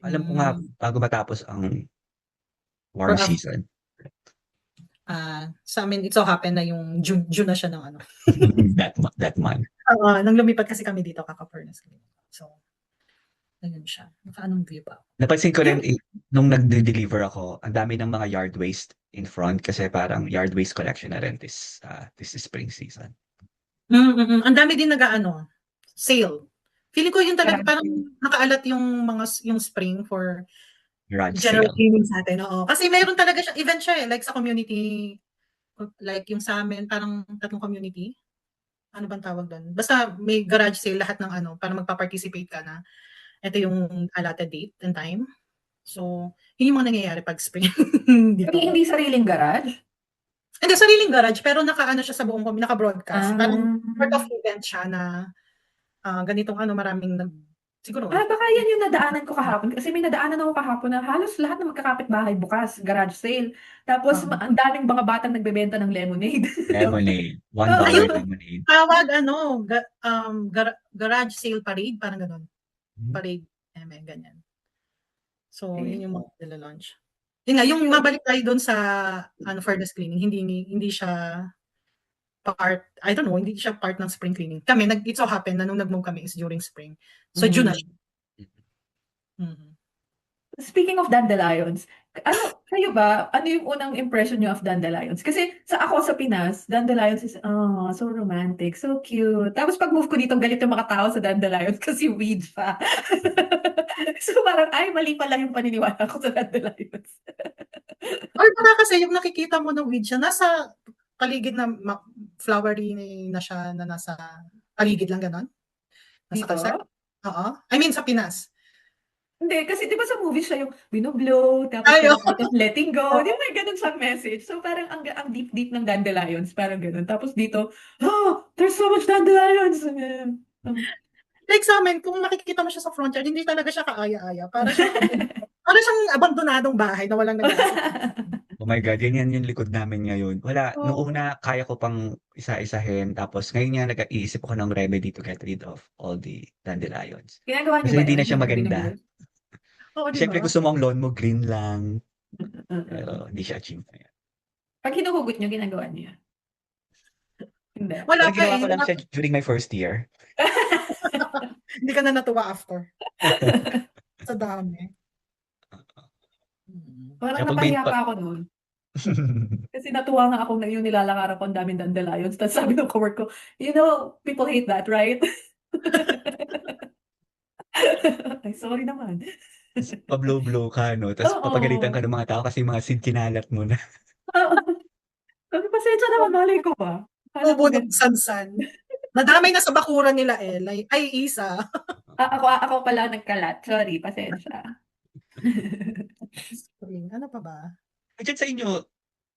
Alam ko nga Hmm, bago matapos ang or warm after, season. sa amin, it so happen na yung June na siya ng ano. That month. Oo, nang lumipat kasi kami dito kaka-furnace cleaning. So, ayun siya. Naka-anong view ba? Napansin ko rin Yung nung nagde-deliver ako, ang dami ng mga yard waste in front kasi parang yard waste collection na rin this spring season. Ang dami din nag-aano, sale. Feeling ko yun talaga garage parang sale. nakaalat yung yung spring for Garage general sale. cleaning sa atin, oo. Kasi meron talaga siyang event siya eh, like sa community, like yung sa amin, parang tatlong community. Ano bang tawag doon? Basta may garage sale lahat ng ano, para magpa-participate ka na. Ito yung allotted date and time. So, yun yung mga nangyayari pag spring Hindi, dito. hindi sariling garage? Hindi, sariling garage, pero naka-ano siya sa buong, naka-broadcast. Parang sort Ah. of event siya na ganitong ano, maraming siguro. Baka yan yung nadaanan ko kahapon. Kasi may nadaanan ako kahapon na halos lahat ng magkakapitbahay bukas, garage sale. Tapos Uh, ang daming mga batang nagbebenta ng lemonade. Lemonade. $1 ayun, lemonade. tawag ano, garage sale parade, parang ganun. Hmm. Parade, ganyan. So, Eh, yun yung mga nila-launch. Yun nga, yung cute. mabalik tayo doon sa furnace cleaning, hindi siya part, I don't know, hindi siya part ng spring cleaning. Kami, it so happen na nung nag-move kami is during spring. So, June na siya. Mm. Mhm. Speaking of dandelions, kayo ba, ano yung unang impression niyo of dandelions? Kasi ako sa Pinas, dandelions is, so romantic, so cute. Tapos pag move ko dito, galit yung mga tao sa dandelions kasi weed pa. So parang, ay, mali pala yung paniniwala ko sa dandelions. Or baka kasi yung nakikita mo ng weed siya, nasa paligid na flowery na siya, na nasa paligid lang ganon. Nasa Dito? kalsada. Oo. I mean, sa Pinas. Hindi, kasi di ba sa movie siya yung binoblow, tapos Ay, the oo. art of letting go. Di Oo. ba may ganun siyang message? So parang ang deep-deep ng dandelions, parang ganun. Tapos dito, there's so much dandelions! Like sa amin, kung nakikita mo siya sa front yard, hindi talaga siya kaaya-aya. Para siyang abandonadong bahay na walang nag-aasikaso. Oh my God, yan yung likod namin ngayon. Wala, nung Oo. una kaya ko pang isa-isahin tapos ngayon nga nag-iisip ako ng remedy to get rid of all the dandelions. Ginagawa niyo Kasi ba hindi yun? na siya Yung maganda. binublow? Oo, di Siyempre ba? gusto mo ang lawn mo green lang, Mm. pero hindi siya achieve na yan. Pag hinuhugot niyo, ginagawa niyo yan? Hindi. Wala Pero pa ginawa eh. ko lang siya during my first year. Hindi ka na natuwa after. Sa dami. Mm. Parang Kaya pag may napahiya pa ako noon. Kasi natuwa nga ako na yung nilalakaran ko ang daming dandelions. Tapos sabi ng cowork ko, people hate that, right? Ay, sorry naman. Pa-blow-blow ka, no? Tapos papagalitan ka Oo. ng mga tao kasi mga seed kinalat mo na. Oo. Sabi, pasensya naman, malay ko ba? Akala ko Tubo ng ganun. sansan. Nadamay na sa bakuran nila eh. Like, ay, isa. Ako pala nagkalat. Sorry, pasensya. Spring. Ano pa ba? Diyan sa inyo,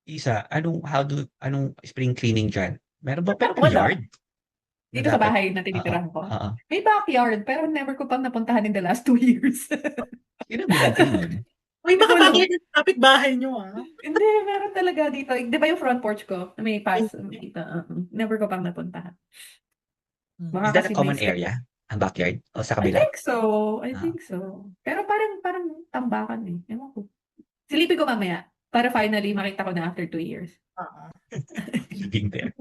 Isa, anong spring cleaning diyan? Meron bang Wala. yard na Dito sa dapat? bahay na Oo, tinitirahan ko. oo. May backyard, pero never ko pang napuntahan in the last 2 years. Sino nagme-maintain nun? Uy, Hindi ko baka alam. bakit yung kapit-bahay nyo ah. Hindi, meron talaga dito. Di ba yung front porch ko? May Ay, pass. Dito. Never ko pang napuntahan. Baka Is that a kasi may common step. area? Ang backyard? O sa I kabila? think so. I Ah, think so. Pero parang tambakan eh. Ewan ko. Silipin ko mamaya. Para finally makita ko na after 2 years. living there.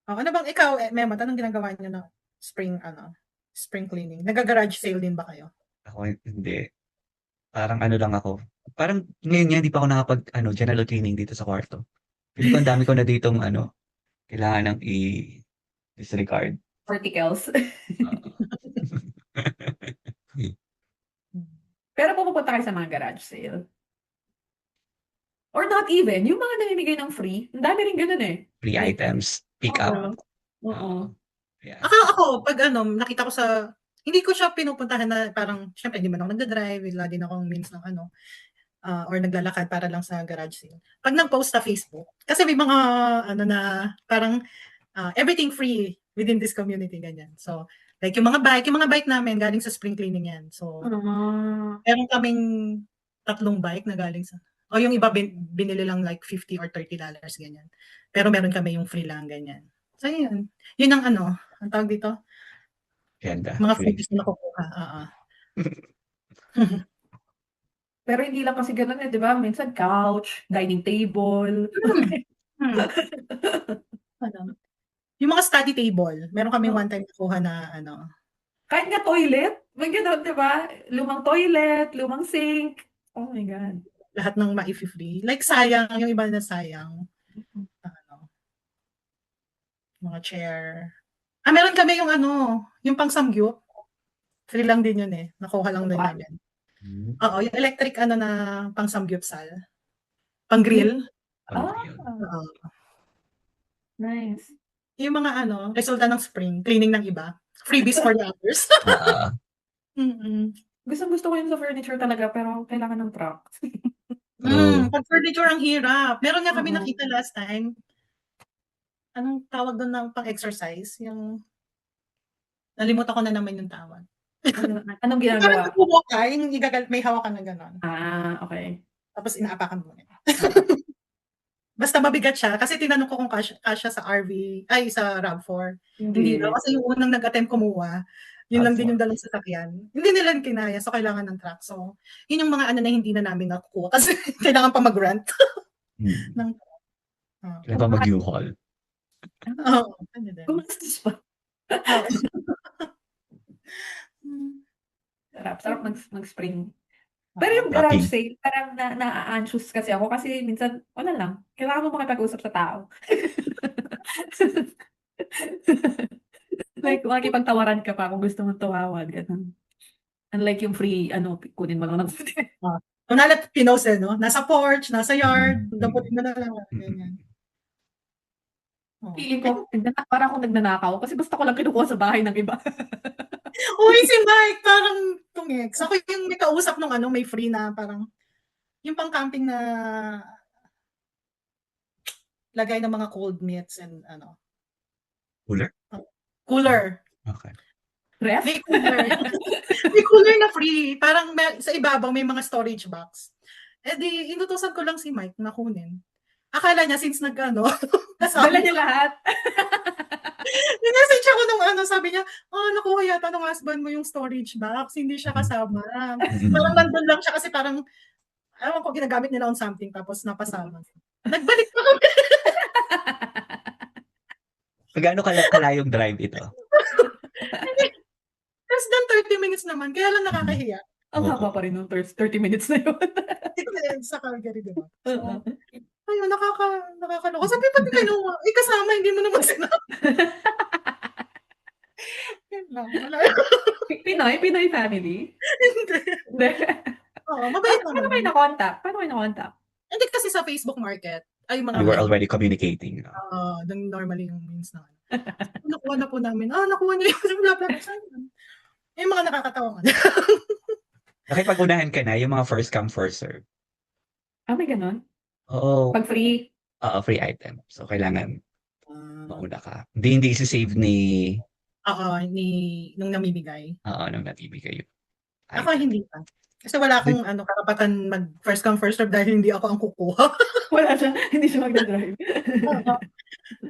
ano bang ikaw, Memot, anong ginagawa niyo na spring cleaning? Nag-garage sale din ba kayo? Ako hindi. Parang ano lang ako. Parang ngayon nga hindi pa ako nakapag general cleaning dito sa kwarto. Feeling ko ang dami ko na ditong kailangan ng i-disregard. Verticals. Oo. Pero pupunta kayo sa mga garage sale. Or not even. Yung mga namimigay ng free. Ang dami rin ganun eh. Free Like, items, pick up. oo. Oo. Yeah. Ako, pag nakita ko hindi ko siya pinupuntahan na parang, syempre, hindi man ako nagda-drive, wala din akong means ng or naglalakad para lang sa garage sale. Pag nag-post sa Facebook, kasi may mga, na, parang, everything free, within this community, ganyan. So, like yung mga bike namin galing sa spring cleaning yan. So, Ah. meron kaming 3 bike na galing sa, o yung iba binili lang like $50 or $30 ganyan. Pero meron kami yung free lang, ganyan. So, yun. Yun ang ang tawag dito, Ganda. mga Freebies. freebies na nakukuha. Pero hindi lang kasi ganun di ba? Minsan couch, dining table. Hmm. Yung mga study table, meron kaming Oh. one time nakuha na Kahit nga toilet, may ganun, di ba? Lumang toilet, lumang sink. Oh my God. lahat ng ma-free. Like sayang, yung iba na sayang. Mga chair. Meron kami yung yung pang samgyup. Free lang din yun eh. Nakuha lang din namin. Oo, yung electric na pang samgyupsal. Pang grill. Oo. Nice. Yung mga resulta ng spring, cleaning ng iba. Freebies for the others. Gusto ko yun sa furniture talaga, pero kailangan ng truck. Pag furniture ang hirap. Meron nga kami Oo. nakita last time. Anong tawag doon ng pang-exercise? Yung, nalimutan ko na naman yung tawag. Anong Parang ginagawa? nagbubuka ka, yung may hawakan na gano'n. Okay. Tapos inaapakan mo. Basta mabigat siya. Kasi tinanong ko kung kasya sa sa RAV4. Hindi daw. Kasi yung unang nag-attempt kumuha, yun lang din yung dalang sasakyan. Hindi nila kinaya. So, kailangan ng truck. So, yun yung mga na hindi na namin nakukuha. Kasi kailangan pa mag-rent. Kailangan pa mag-U-Haul. Oo. Gumastos pa. Sarap mag-spring. Pero yung garage sale, parang na-anxious kasi ako kasi minsan, wala lang. Kailangan mo makipag-usap sa tao. Like, makikipagtawaran ka pa kung gusto mong tumawad. Ganun. Unlike yung free, kunin mo lang ng Nalat pinos no? Nasa porch, nasa yard, daputin mo na lang. Ganyan. Feeling ko, parang akong nagnanakaw kasi basta ko lang kinukuha sa bahay ng iba. Uy, si Mike, parang tumix. Ako yung may kausap nung may free na parang, yung pang-camping na lagay ng mga cold meats and Cooler? Cooler. Okay. Ref? May cooler. May cooler na free. Parang sa ibabaw may mga storage box. Di, inutusan ko lang si Mike na kunin. Akala niya since Dala niya lahat. Minessage ako nung sabi niya, nakuha yata ng husband mo yung storage box, hindi siya kasama. Parang nandun lang siya kasi parang, ewan ko, ginagamit nila on something, tapos napasama. Nagbalik pa kami. Gaano kalayong drive ito? Less than 30 minutes naman, kaya lang nakakahiya. Ang haba pa rin nung 30 minutes na yun. Sa Calgary, diba? So, ayun, nakakaloko. Sabi pa din kayo, kasama, hindi mo naman sinabi. Pinoy family? Hindi. Oo, mabait naman. Paano kayo na-contact? Hindi kasi sa Facebook Market. Ay, mga We were already communicating. Doon normally yung means na. Nakuha na po namin. Nakuha niyo yung bla bla. Yung mga nakakatawa. Nakipag-unahan ka na yung mga first come, first serve. May ganun? Oo. Pag free? Free item. So, kailangan mauna ka. Hindi isi-save ni... nung namimigay. Nung namimigay yun. Ako hindi pa. Kasi wala akong karapatan mag first come, first serve dahil hindi ako ang kukuha. Wala siya. Hindi siya mag-drive.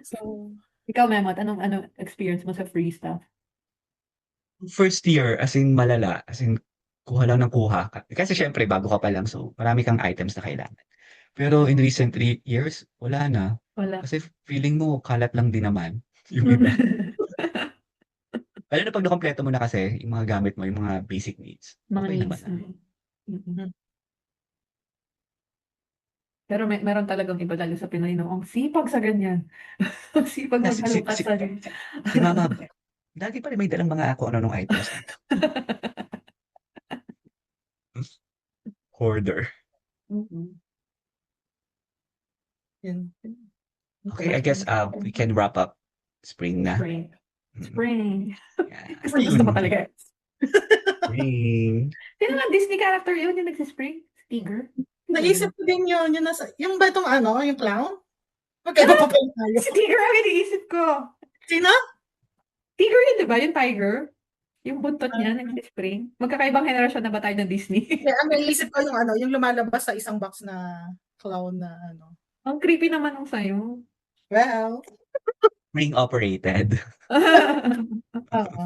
So, ikaw, Memot, anong experience mo sa free stuff? First year, as in malala. As in, kuha lang ng kuha. Kasi syempre, bago ka pa lang. So, marami kang items na kailangan. Pero in recent years, wala na. Wala. Kasi feeling mo, kalat lang din naman. Yung iba. Lalo na pag nakompleto mo na kasi, yung mga gamit mo, yung mga basic needs. Mga Okay needs. naman. Pero meron talagang iba lalo sa Pinoy ang sipag sa ganyan. Sipag maghalukat sa ganyan. Si Mama, lagi pa rin may dalang mga ako nung items. Hoarder. Okay, I guess we can wrap up spring na. Spring. Yeah. Gusto mo talaga. Spring. Sino nga Disney character yun yung nagsispring? Tiger? naisip ko din yun. Yung ba itong yung clown? Magkaiba pa tayo. Si Tiger ang iniisip ko. Sino? Tiger yun, di ba? Yung tiger. Yung buntot niya, nag-spring. Magkakaibang henerasyon na ba tayo ng Disney? Ang naisip ko yung lumalabas sa isang box na clown na Ang creepy naman nung sa'yo. Well, Spring operated. oo.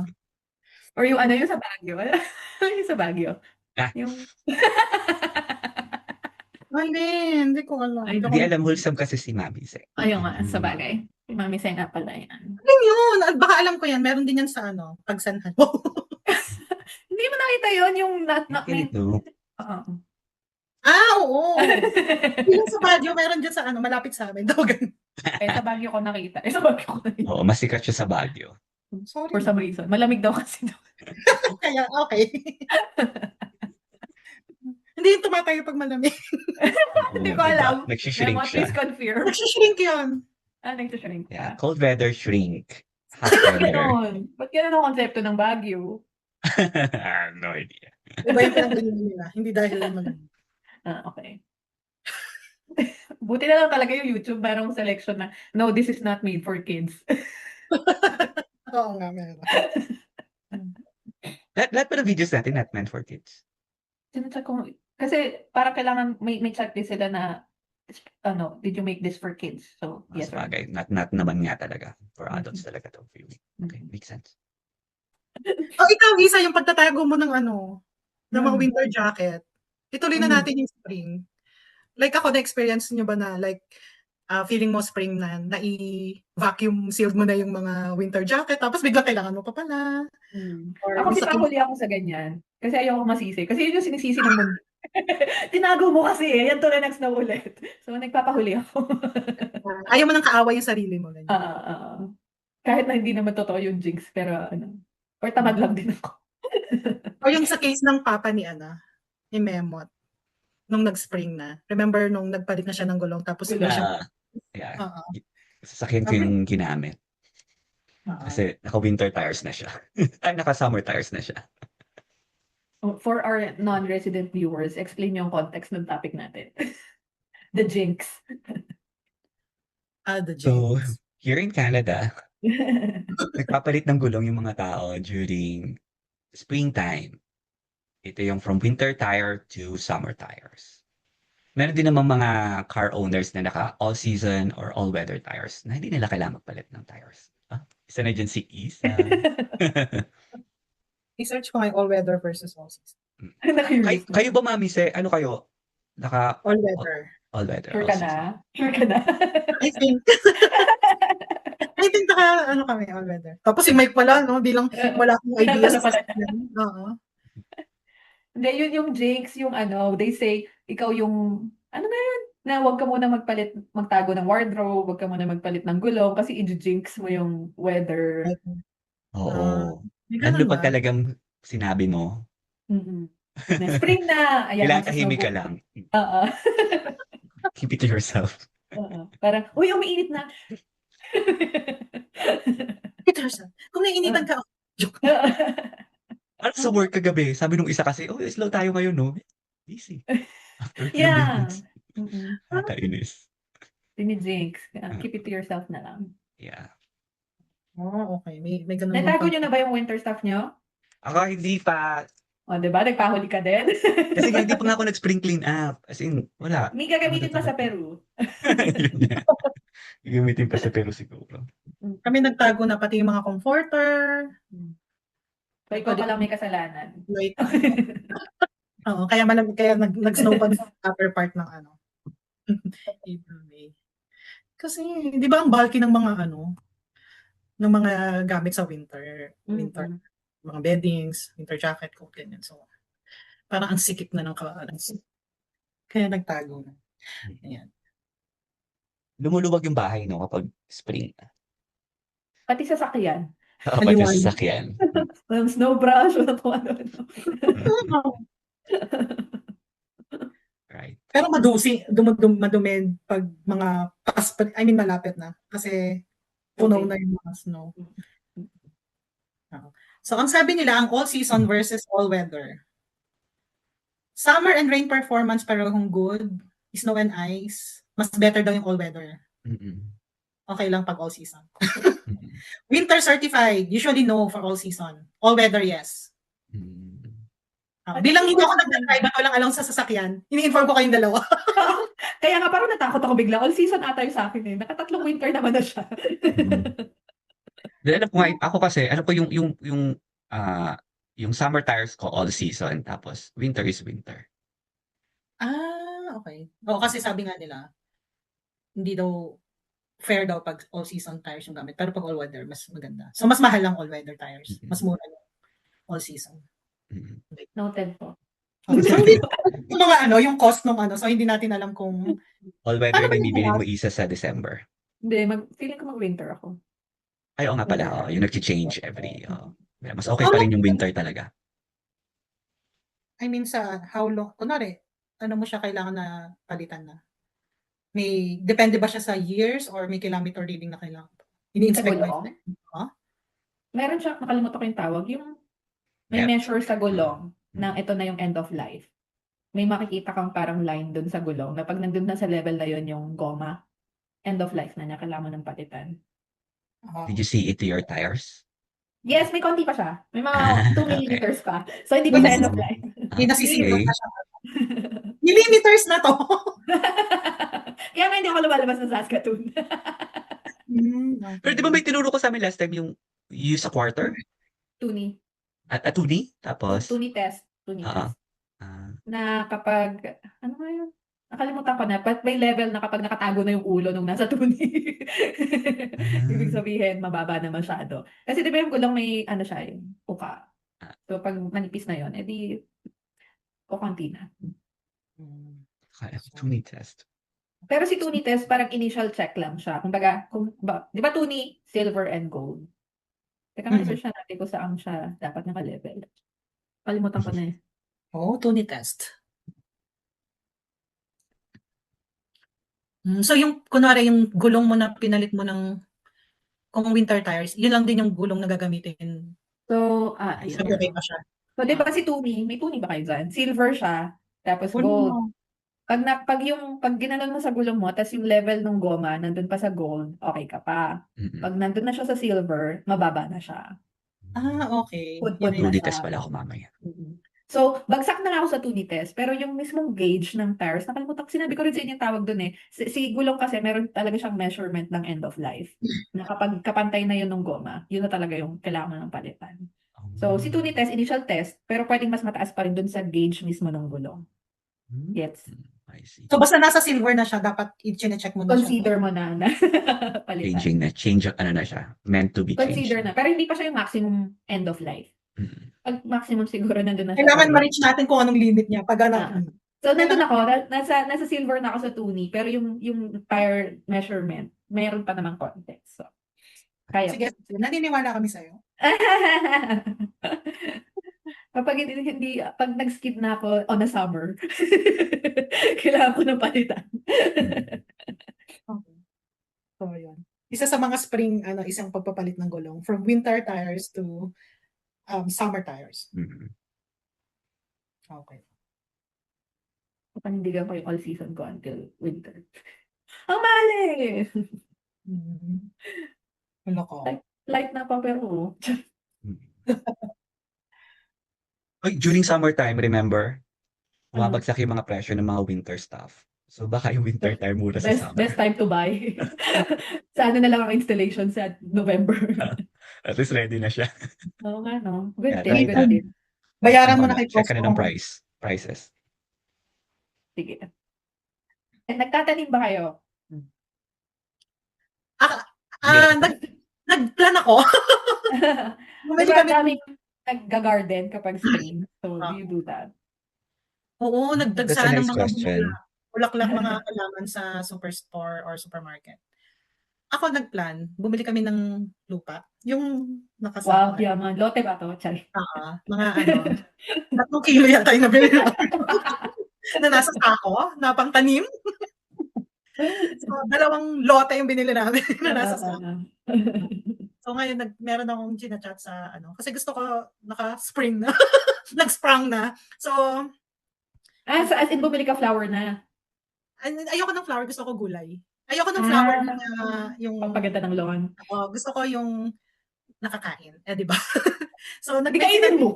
Or yung ano, yung sa Baguio. Yung sa Baguio. Ah. Yung, Hindi ko alam. Ay, Hindi alam, wholesome kasi si Mami Seng. ayun nga, sa bagay. Si Mami Sen nga pala yan. Ano yun? Baka alam ko yan. Meron din yan sa Pagsanhan. Hindi mo nakita yun, yung not main. Ganito. Oo. Oo. Yung sa Baguio, meron dyan sa malapit sa amin. Daw ganun. Sa Baguio ko nakita. Sa Baguio ko nakita. Oo, masikat siya sa Baguio. Sorry. For some reason. Malamig daw kasi doon. Kaya, okay. Hindi yung tumatayo pag malamig. Hindi ko alam. Nagsishrink Memot, siya. please confirm. Nagsishrink yun. Nagsishrink Yeah, ka. cold weather shrink. Hot Ba't weather. ganon? Ba't ganon ang konsepto ng Baguio? No idea. Iba yung pinagaling nila. Hindi dahil malamig. Okay. Buti na lang talaga yung YouTube, merong selection na, no, this is not made for kids. Oo nga, meron. Lahat pa ng videos natin not meant for kids. Sinunod ko, kasi parang kailangan may checklist sila na, did you make this for kids? So, Mas yes or no. bagay. Not naman nga talaga. For adults talaga to viewing. Okay, makes sense. Ikaw, Isa, yung pagtatago mo ng ng mga Hmm. winter jacket. Ituloy na natin yung spring. Like ako, na-experience nyo ba na feeling mo spring na i-vacuum sealed mo na yung mga winter jacket tapos bigla kailangan mo pa pala. Or Ako minsan- pinahuli ako sa ganyan. Kasi ayoko masisi. Kasi yun yung sinisisi ng mundo. Tinago mo kasi eh. Yan tuloy nag-snow ulit. So, nagpapahuli ako. Ayaw mo nang kaaway yung sarili mo. Ganyan. Kahit na hindi naman totoo yung jinx. Pero or tamad lang din ako. O yung sa case ng papa ni ni Memot, nung nag-spring na. Remember nung nagpalit na siya ng gulong tapos hindi siya. Yeah. Oo. Sasakyan ko yung ginamit. Kasi naka-winter tires na siya. Ay, naka-summer tires na siya. For our non-resident viewers, explain yung context ng topic natin. The jinx. The So, jinx. here in Canada, nagpapalit ng gulong yung mga tao during springtime. Ito yung from winter tire to summer tires. Meron din namang mga car owners na naka all-season or all-weather tires na hindi nila kailangan magpalit ng tires. Isa na dyan si Isa. I-search ko nga yung all-weather versus all-season. Kayo ba, Mami, ano kayo? All-weather. All-weather. Sure ka na? Sure ka na? I think kami all-weather. Tapos si Mike pala, bilang wala akong idea sa Oo. Hindi, yun yung jinx, yung they say, ikaw yung, ano na yun, na huwag ka muna magtago ng wardrobe, huwag ka muna magpalit ng gulong, kasi i-jinx mo yung weather. Oo. Lalo pag talagang sinabi mo. Na spring na, ayan. Kailangan tahimik ka lang. Keep it to yourself. Parang, uy, umiinit na. Kung naiinitan ka, joke. Ano sa work kagabi? Sabi nung isa kasi, slow tayo ngayon, no? Busy. After few minutes. Nakainis. Jinx. Keep it to yourself na lang. Yeah. Okay. May ganun. Natago nyo na ba yung winter stuff nyo? Ako hindi pa. Diba? Nagpahuli ka din? Kasi hindi pa nga ako nag-spring clean up. As in, wala. May gagamitin pa sa Peru. Gagamitin pa sa Peru siguro. Kami nagtago na pati yung mga comforter. So, ikaw pa lang may kasalanan. Oo, kaya nag-snow pa sa upper part ng April, May. Kasi, di ba ang bulky ng mga ng mga gamit sa winter, mga beddings, winter jacket, coat, ganyan. So, parang ang sikip na ng kaya nagtago na. Ayan. Lumuluwag yung bahay, no, kapag spring. Pati sa sakyan. Kapag sa sasakyan. Snow brush, wala kung ano. Right. Pero madumi pag mga malapit na. Kasi puno na yung mga snow. So, ang sabi nila, ang all-season versus all-weather. Summer and rain performance parehong good. Snow and ice, mas better daw yung all-weather. okay lang pag all season. Mm. Winter certified, usually no for all season. All weather, yes. Mm. Bilang hindi ako nagdadrive at walang along sa sasakyan, ini-inform ko kayong dalawa. Kaya nga parang natakot ako bigla. All season ata yung sa akin eh. Nakatatlong winter naman na siya. Mm. Then alam ko nga, ako kasi, alam ko yung summer tires ko all season, tapos winter is winter. Okay. Oo, kasi sabi nga nila, hindi daw fair daw pag all season tires yung gamit. Pero pag all weather, mas maganda. So, mas mahal lang all weather tires. Mas mura yung all season. Mm. Noted po. Okay. So, hindi yung mga yung cost ng so hindi natin alam kung All weather Paano ba yung yung bibilin mo bukas? isa sa December. Hindi, feeling ko mag-winter ako. Ay, oo nga pala, yung nag-change every, mas okay How pa long rin yung winter talaga. I mean sa how long, kunwari, ano mo siya kailangan na palitan na? May, depende ba siya sa years or may kilometer reading na kailangan? Ini-inspect ba gulong? yun? Meron siya, nakalimutan ko yung tawag. Yung may Depth. measure sa gulong na ito na yung end of life. May makikita kang parang line dun sa gulong na pag nandun na sa level na yun yung goma, end of life na niya, kailangan mo ng palitan. Did you see it to your tires? Yes, may konti pa siya. May mga 2 Okay. millimeters pa. So, hindi pa sa end of life. May nasisipot Okay. na siya. Millimeters na to. Kaya nga hindi ako lumalabas ng Saskatoon. Pero di ba may tinuro ko sa amin last time yung use a quarter? Tuni. At atuni? Tapos? Tuni test. Tuni Oo. test. Na kapag, ano nga yun? Nakalimutan ko na. But may level na kapag nakatago na yung ulo nung nasa tuni. Ibig sabihin, mababa na masyado. Kasi di ba yung gulong may, ano siya, yung uka. So pag manipis na yun, edi, kukunti na. Tuni test. Pero si Tuni test, parang initial check lang siya. Kumbaga, di ba Tuni, silver and gold? Teka nga, search na natin kung saan siya dapat naka-level. Kalimutan ko na eh. Tuni test. So yung, kunwari yung gulong mo na pinalit mo ng, kung winter tires, yun lang din yung gulong na gagamitin. So, So, okay pa siya. So, di ba si Tuni, may Tuni ba kayo dyan? Silver siya, tapos gold. Pag ginanon mo sa gulong mo, tapos yung level ng goma, nandun pa sa gold, okay ka pa. Pag nandun na siya sa silver, mababa na siya. Okay. Put na Tuni siya. test pala ako mamaya. So, bagsak na nga ako sa Tuni test, pero yung mismong gauge ng tires, nakalimutan ko, sinabi ko rin sa inyo yung tawag dun eh. Si gulong kasi, meron talaga siyang measurement ng end of life. Na kapag kapantay na yun ng goma, yun na talaga yung kailangan mo ng palitan. So, si Tuni test, initial test, pero pwedeng mas mataas pa rin dun sa gauge mismo ng gulong. Yes. I see. So, basta nasa silver na siya, dapat i-check mo na siya. Consider mo na palitan. Changing na. Ano na siya. Meant to be changed. Consider na. Pero hindi pa siya yung maximum end of life. Pag maximum siguro nandun na siya. Kailangan ma-reach natin kung anong limit niya. Pag So, nandun ako. Nasa silver na ako sa Tuni. Pero yung tire measurement, mayroon pa namang context. So, kaya. Sige, naniniwala kami sa'yo. Kapag pag nag-skip na ako on a summer, kailangan ko ng palitan. Okay. So, yun. Isa sa mga spring, isang pagpapalit ng gulong. From winter tires to summer tires. Okay. Panindigan ko yung all season ko until winter. Ang mahal eh! Ano ko? Light na pa pero. During summertime, remember? Bumabagsak yung mga presyo ng mga winter stuff. So baka yung winter tire mura sa summer. Best time to buy. Sa ano na lang ang installation sa November. At least ready na siya. Oo nga, no? Good Yeah, day, try good day. Bayaran mo na kay Check ka na ng Costco. prices. Sige. Nagtatanim ba kayo? Nag-plan ako. Bumili Diba kami. daming nag-garden kapag spring? So, do you do that? Oo, That's a nagdagsaan ng nice mga question. bulaklak mga halaman sa superstore or supermarket. Ako nagplan, bumili kami ng lupa. Yung Wow, nakasama. yaman. Lote ba to? Char. Mga 3 kilo yata yung nabili namin. Na nasa sako, na pangtanim. So, 2 lote yung binili namin na nasa sako. So ngayon meron akong chinachat sa kasi gusto ko naka-spring na. Nag-sprang na. So So as in bumili ka flower na? ayoko ng flower, gusto ko gulay. Ayoko ng flower na yung Pampaganda ng lawn. gusto ko yung nakakain, eh, 'di ba? So, Di kainin mo.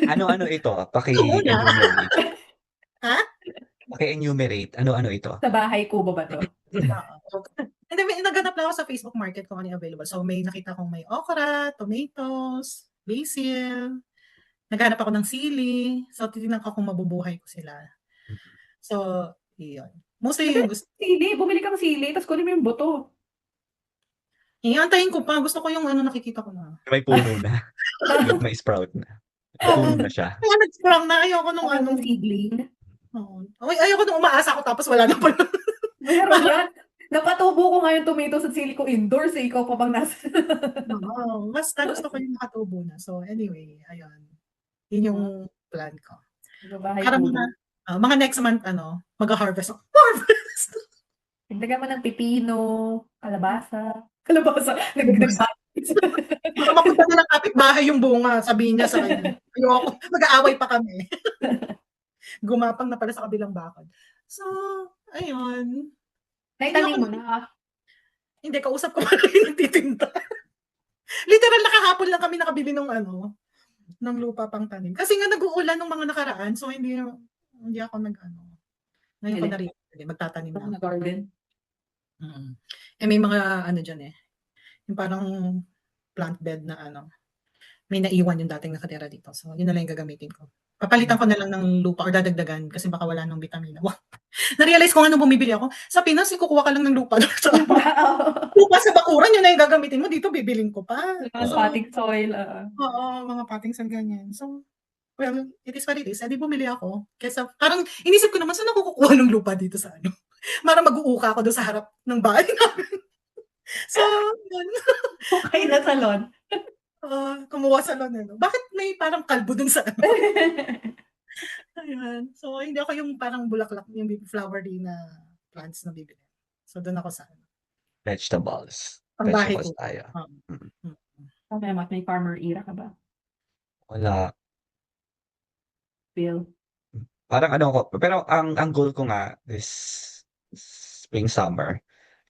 Ano ito? Ikaw muna. Paki-enumerate. Ha? Paki-enumerate. Ano ito? Sa bahay kubo ba to? Oo. Hindi, may naghanap lang ako sa Facebook Market kung ano yung available. So, may nakita kong may okra, tomatoes, basil. Naghanap ako ng sili. So, titignan ko kung mabubuhay ko sila. So, iyon. Mostly yung gusto. Sili, bumili kang sili, tapos kunin mo yung buto. Iantayin ko pa. Gusto ko yung ano nakikita ko na. May puno na. May sprout na. May puno na siya. Kaya nag-sprang na. Ayoko nung Ano ano. ng seedling? Oo. Ayoko nung umaasa ko tapos wala na pala. Meron yan. Napatubo ko nga yung tomatoes at sili ko indoors eh. Ikaw pa bang nasa? Oo. Basta gusto ko yung nakatubo na. So, anyway, ayun. Yun yung plan ko. Sa bahay Para kubo. mga next month, mag-harvest ako. Harvest! Dagdagan mo ng pipino, kalabasa. Kalabasa. Baka mapunta na ng kapitbahay yung bunga. Sabihin niya sa kanya. Ayoko. Mag-aaway pa kami. Gumapang na pala sa kabilang bakod. So, ayun. Naitanim mo na. Hindi, kausap ko pala yung nagtitinda. Literal, nakahapon lang kami nakabili ng lupa pang tanim. Kasi nga nag-uulan ng mga nakaraan. So, hindi ako ngayon ko na rin magtatanim na. Na garden. Eh, may mga dyan eh. Yung parang plant bed na may naiwan yung dating nakatira dito. So, yun na lang yung gagamitin ko. Papalitan ko na lang ng lupa or dadagdagan kasi baka wala ng vitamina. Wow. Na-realize ko nga nung bumibili ako, sa Pinas, kukuha ka lang ng lupa. Lupa sa bakuran, yun na yung gagamitin mo. Dito, bibiling ko pa. So, potting soil. Oo, mga potting soil ganyan. So, well, it is what it is. Edi bumili ako. Kesa, parang, inisip ko naman, saan ako kukuha ng lupa dito sa Para mag-uuka ako doon sa harap ng bahay namin. So, yun. Okay na salon. Kumuha sa lawn. Bakit may parang kalbo dun sa Ayan. So, hindi ako yung parang bulaklak, yung flowery na plants na bibili. So, doon ako sa Vegetables. Ang bahay Vegetables ko. tayo. May farmer era ka ba? Wala. Bill. Parang pero ang goal ko nga is spring, summer.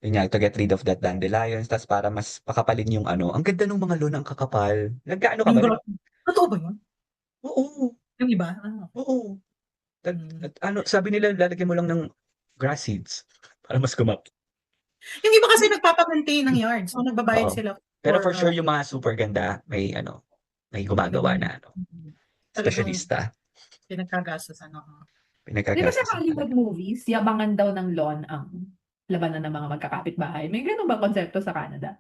Yun nga, to get rid of that dandelions, tas para mas pakapalin yung ang ganda ng mga lawn, ang kakapal. Nagkaano ka ba? Totoo ba yun? Oo. Yung iba? Oo. Sabi nila, lalagyan mo lang ng grass seeds para mas Yung iba kasi nagpapamaintain ng yard. So, nagbabayad Oo. sila. Pero for sure, yung mga super ganda, may gumagawa na specialista. Pinagkagastos. Di ba sa Pinagkagastos. Hollywood movies, yabangan daw ng lawn ang labanan ng mga magkakapit-bahay? May ganun ba konsepto sa Canada?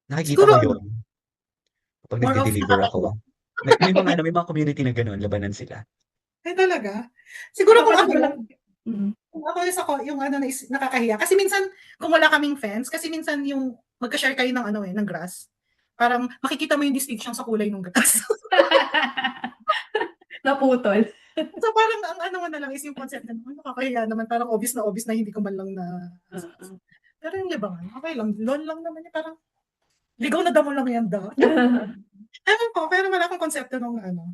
Nakikita Siguro, ko yun. Kapag more of nagde-deliver ako. May mga community na gano'n, labanan sila. Ay, talaga? Siguro kung ako lang, Mhm. kung ako yung nakakahiya. Kasi minsan, kung wala kaming fence, kasi minsan yung magka-share kayo ng grass, parang makikita mo yung distinction sa kulay ng grass. Naputol. So parang ang mo na lang is yung concept na nakakahiya naman, parang obvious na hindi ko man lang na pero yung libangan, okay lang. Lawn lang naman yung parang ligaw na damo lang yan daw. Ewan ko, pero wala akong konsepto ng Ay, naku,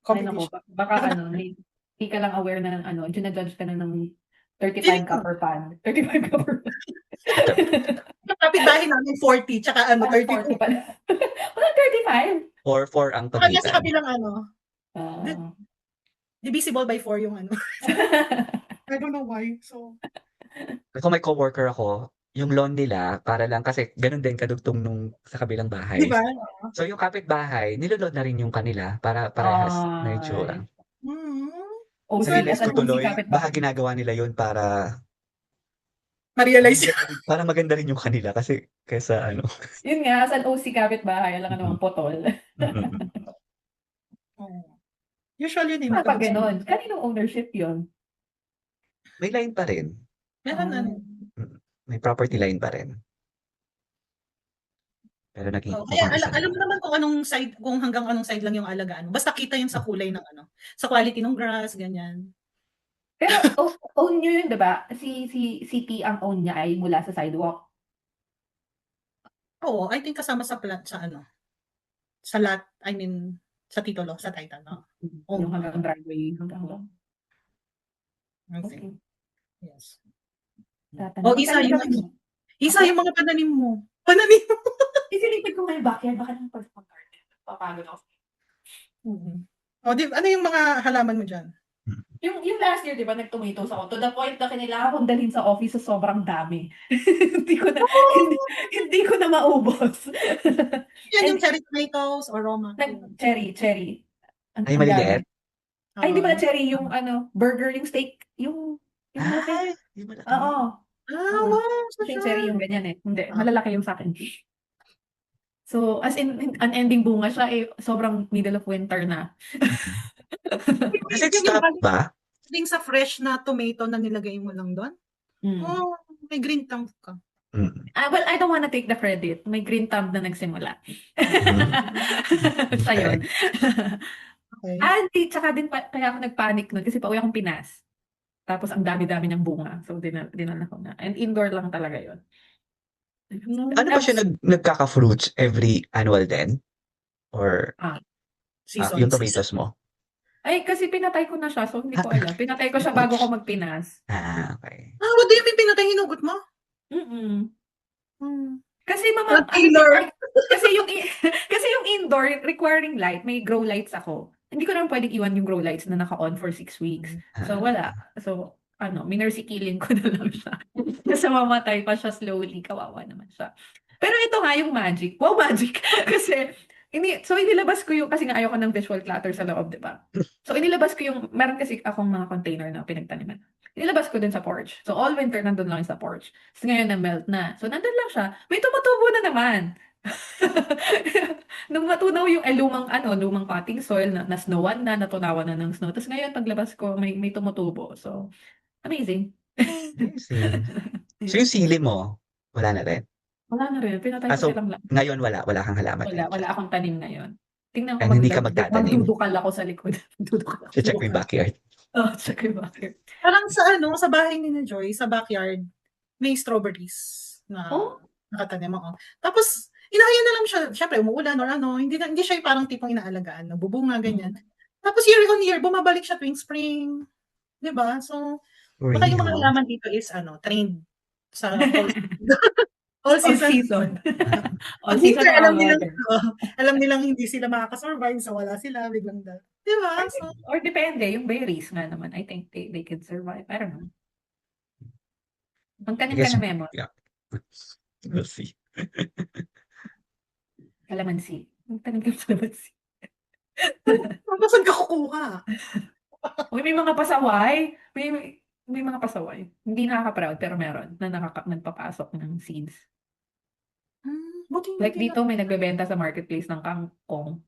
competition. baka hindi ka lang aware na ng judge ka na ng 35 ka per pan. 35 ka per pan. Kapit-bahay namin 40, tsaka 32. 40 pala. Wala, 35. Or 4 ang Saka nasa pagitan. kabilang Ah. divisible by 4 yung I don't know why. So, Kung may coworker ako, yung lawn nila, para lang kasi ganun din kadugtong nung sa kabilang di bahay. ba? So yung kapitbahay, niloload na rin yung kanila para parehas na itsura. OC, Nainis ko tuloy, baka ginagawa nila yun para ma-realize yun. para maganda rin yung kanila kasi kaysa Yun nga, sa OC kapit-bahay, alam ka naman potol. Usually yun. Pag ganun, kaninong ownership yun? May line pa rin. Meron May property line pa rin. Pero kaya alam mo naman kung hanggang anong side lang yung alagaan. Basta kita yung sa kulay ng sa quality ng grass, ganyan. Pero own nyo yun, diba? Si P ang own niya ay mula sa sidewalk. Oo, I think kasama sa plat sa sa lot, I mean, sa titulo, sa title, no? Yung hanggang driveway, hanggang. Okay. Yes. Tatanim. Isa Magtanim yung kami. Isa yung mga pananim mo. Pananim mo. Isilipid ko ngayon backyard, baka naman pag mag-garden. Papagod ako. O, ano yung mga halaman mo dyan? Yung last year, di ba, nag-tomatoes ako. To the point na kailangan akong dalhin sa office sa sobrang dami. hindi ko na, hindi ko na maubos. Yan yung And cherry tomatoes or Roma. cherry. Ay, Ang dami. maliliit. Ay, hindi pala cherry, yung burger, yung steak, yung malaki. Ay, yung malaki. Oo. Wow, Kasi cherry yung ganyan eh. Hindi, malalaki yung sa akin. So, as in, unending bunga siya eh, sobrang middle of winter na. Does it stop ba? Yung sa fresh na tomato na nilagay mo lang doon? Oh, may green thumb ka. Well, I don't wanna take the credit. May green thumb na nagsimula. Sa yun. Okay. Tsaka din kaya ako nagpanic nun kasi pauwi akong Pinas. Tapos ang dami-dami niyang bunga. So, dinala ko na. And indoor lang talaga yun. Ano ba siya nagkaka-fruits every annual din? Or Season. yung tomatoes mo? Ay, kasi pinatay ko na siya. So, hindi ko alam. Pinatay ko siya bago ko magpinas. Okay. What do you mean pinatay hinugot mo? Kasi kasi yung indoor requiring light, may grow lights ako. Hindi ko naman pwedeng iwan yung grow lights na naka-on for 6 weeks. So wala. So minursikilin ko na lang siya. Kasi mamatay pa siya slowly, kawawa naman siya. Pero ito nga yung magic. Wow, magic. Kasi inilabas ko yung, kasi nga ayoko ng visual clutter sa loob, di ba? So inilabas ko yung, meron kasi akong mga container na pinagtaniman. Inilabas ko dun sa porch. So all winter nandun lang sa porch. So ngayon na-melt na. So nandun lang siya. May tumutubo na naman. Nung matunaw yung lumang potting soil na snowan na, natunawan na ng snow. Tapos ngayon paglabas ko, may tumutubo. So, amazing. Amazing. So yung sili mo, wala na rin? Wala na rin. Pinatay ko So, silang lang. ngayon wala kang halaman. Wala akong tanim ngayon. Tingnan ko And hindi ka magtatanim. magdudukal ako sa likod. Check mo yung backyard. Check yung backyard. Parang sa bahay ni Joy, sa backyard, may strawberries na nakatanim ako. Tapos, inahaya na lang siya. Siyempre, umuulan or hindi siya yung parang tipong inaalagaan, nagbubunga, ganyan. Tapos year on year, bumabalik siya tuwing spring. Diba? So, baka yung mga halaman dito is, trained sa all season. All season alam nilang hindi sila makakasurvive, so wala sila, biglang diba? So, or depende, yung berries nga naman, I think they can survive. I don't know. Magtanim ka na memo. Yeah. We'll see. Kalamansi. Magtanim ka ng kalamansi. Saan ka kukuha? Uy, may mga pasaway. May mga pasaway. Hindi nakaka-proud, pero meron na nagpapasok ng seeds. Like dito, may nagbebenta sa marketplace ng kangkong.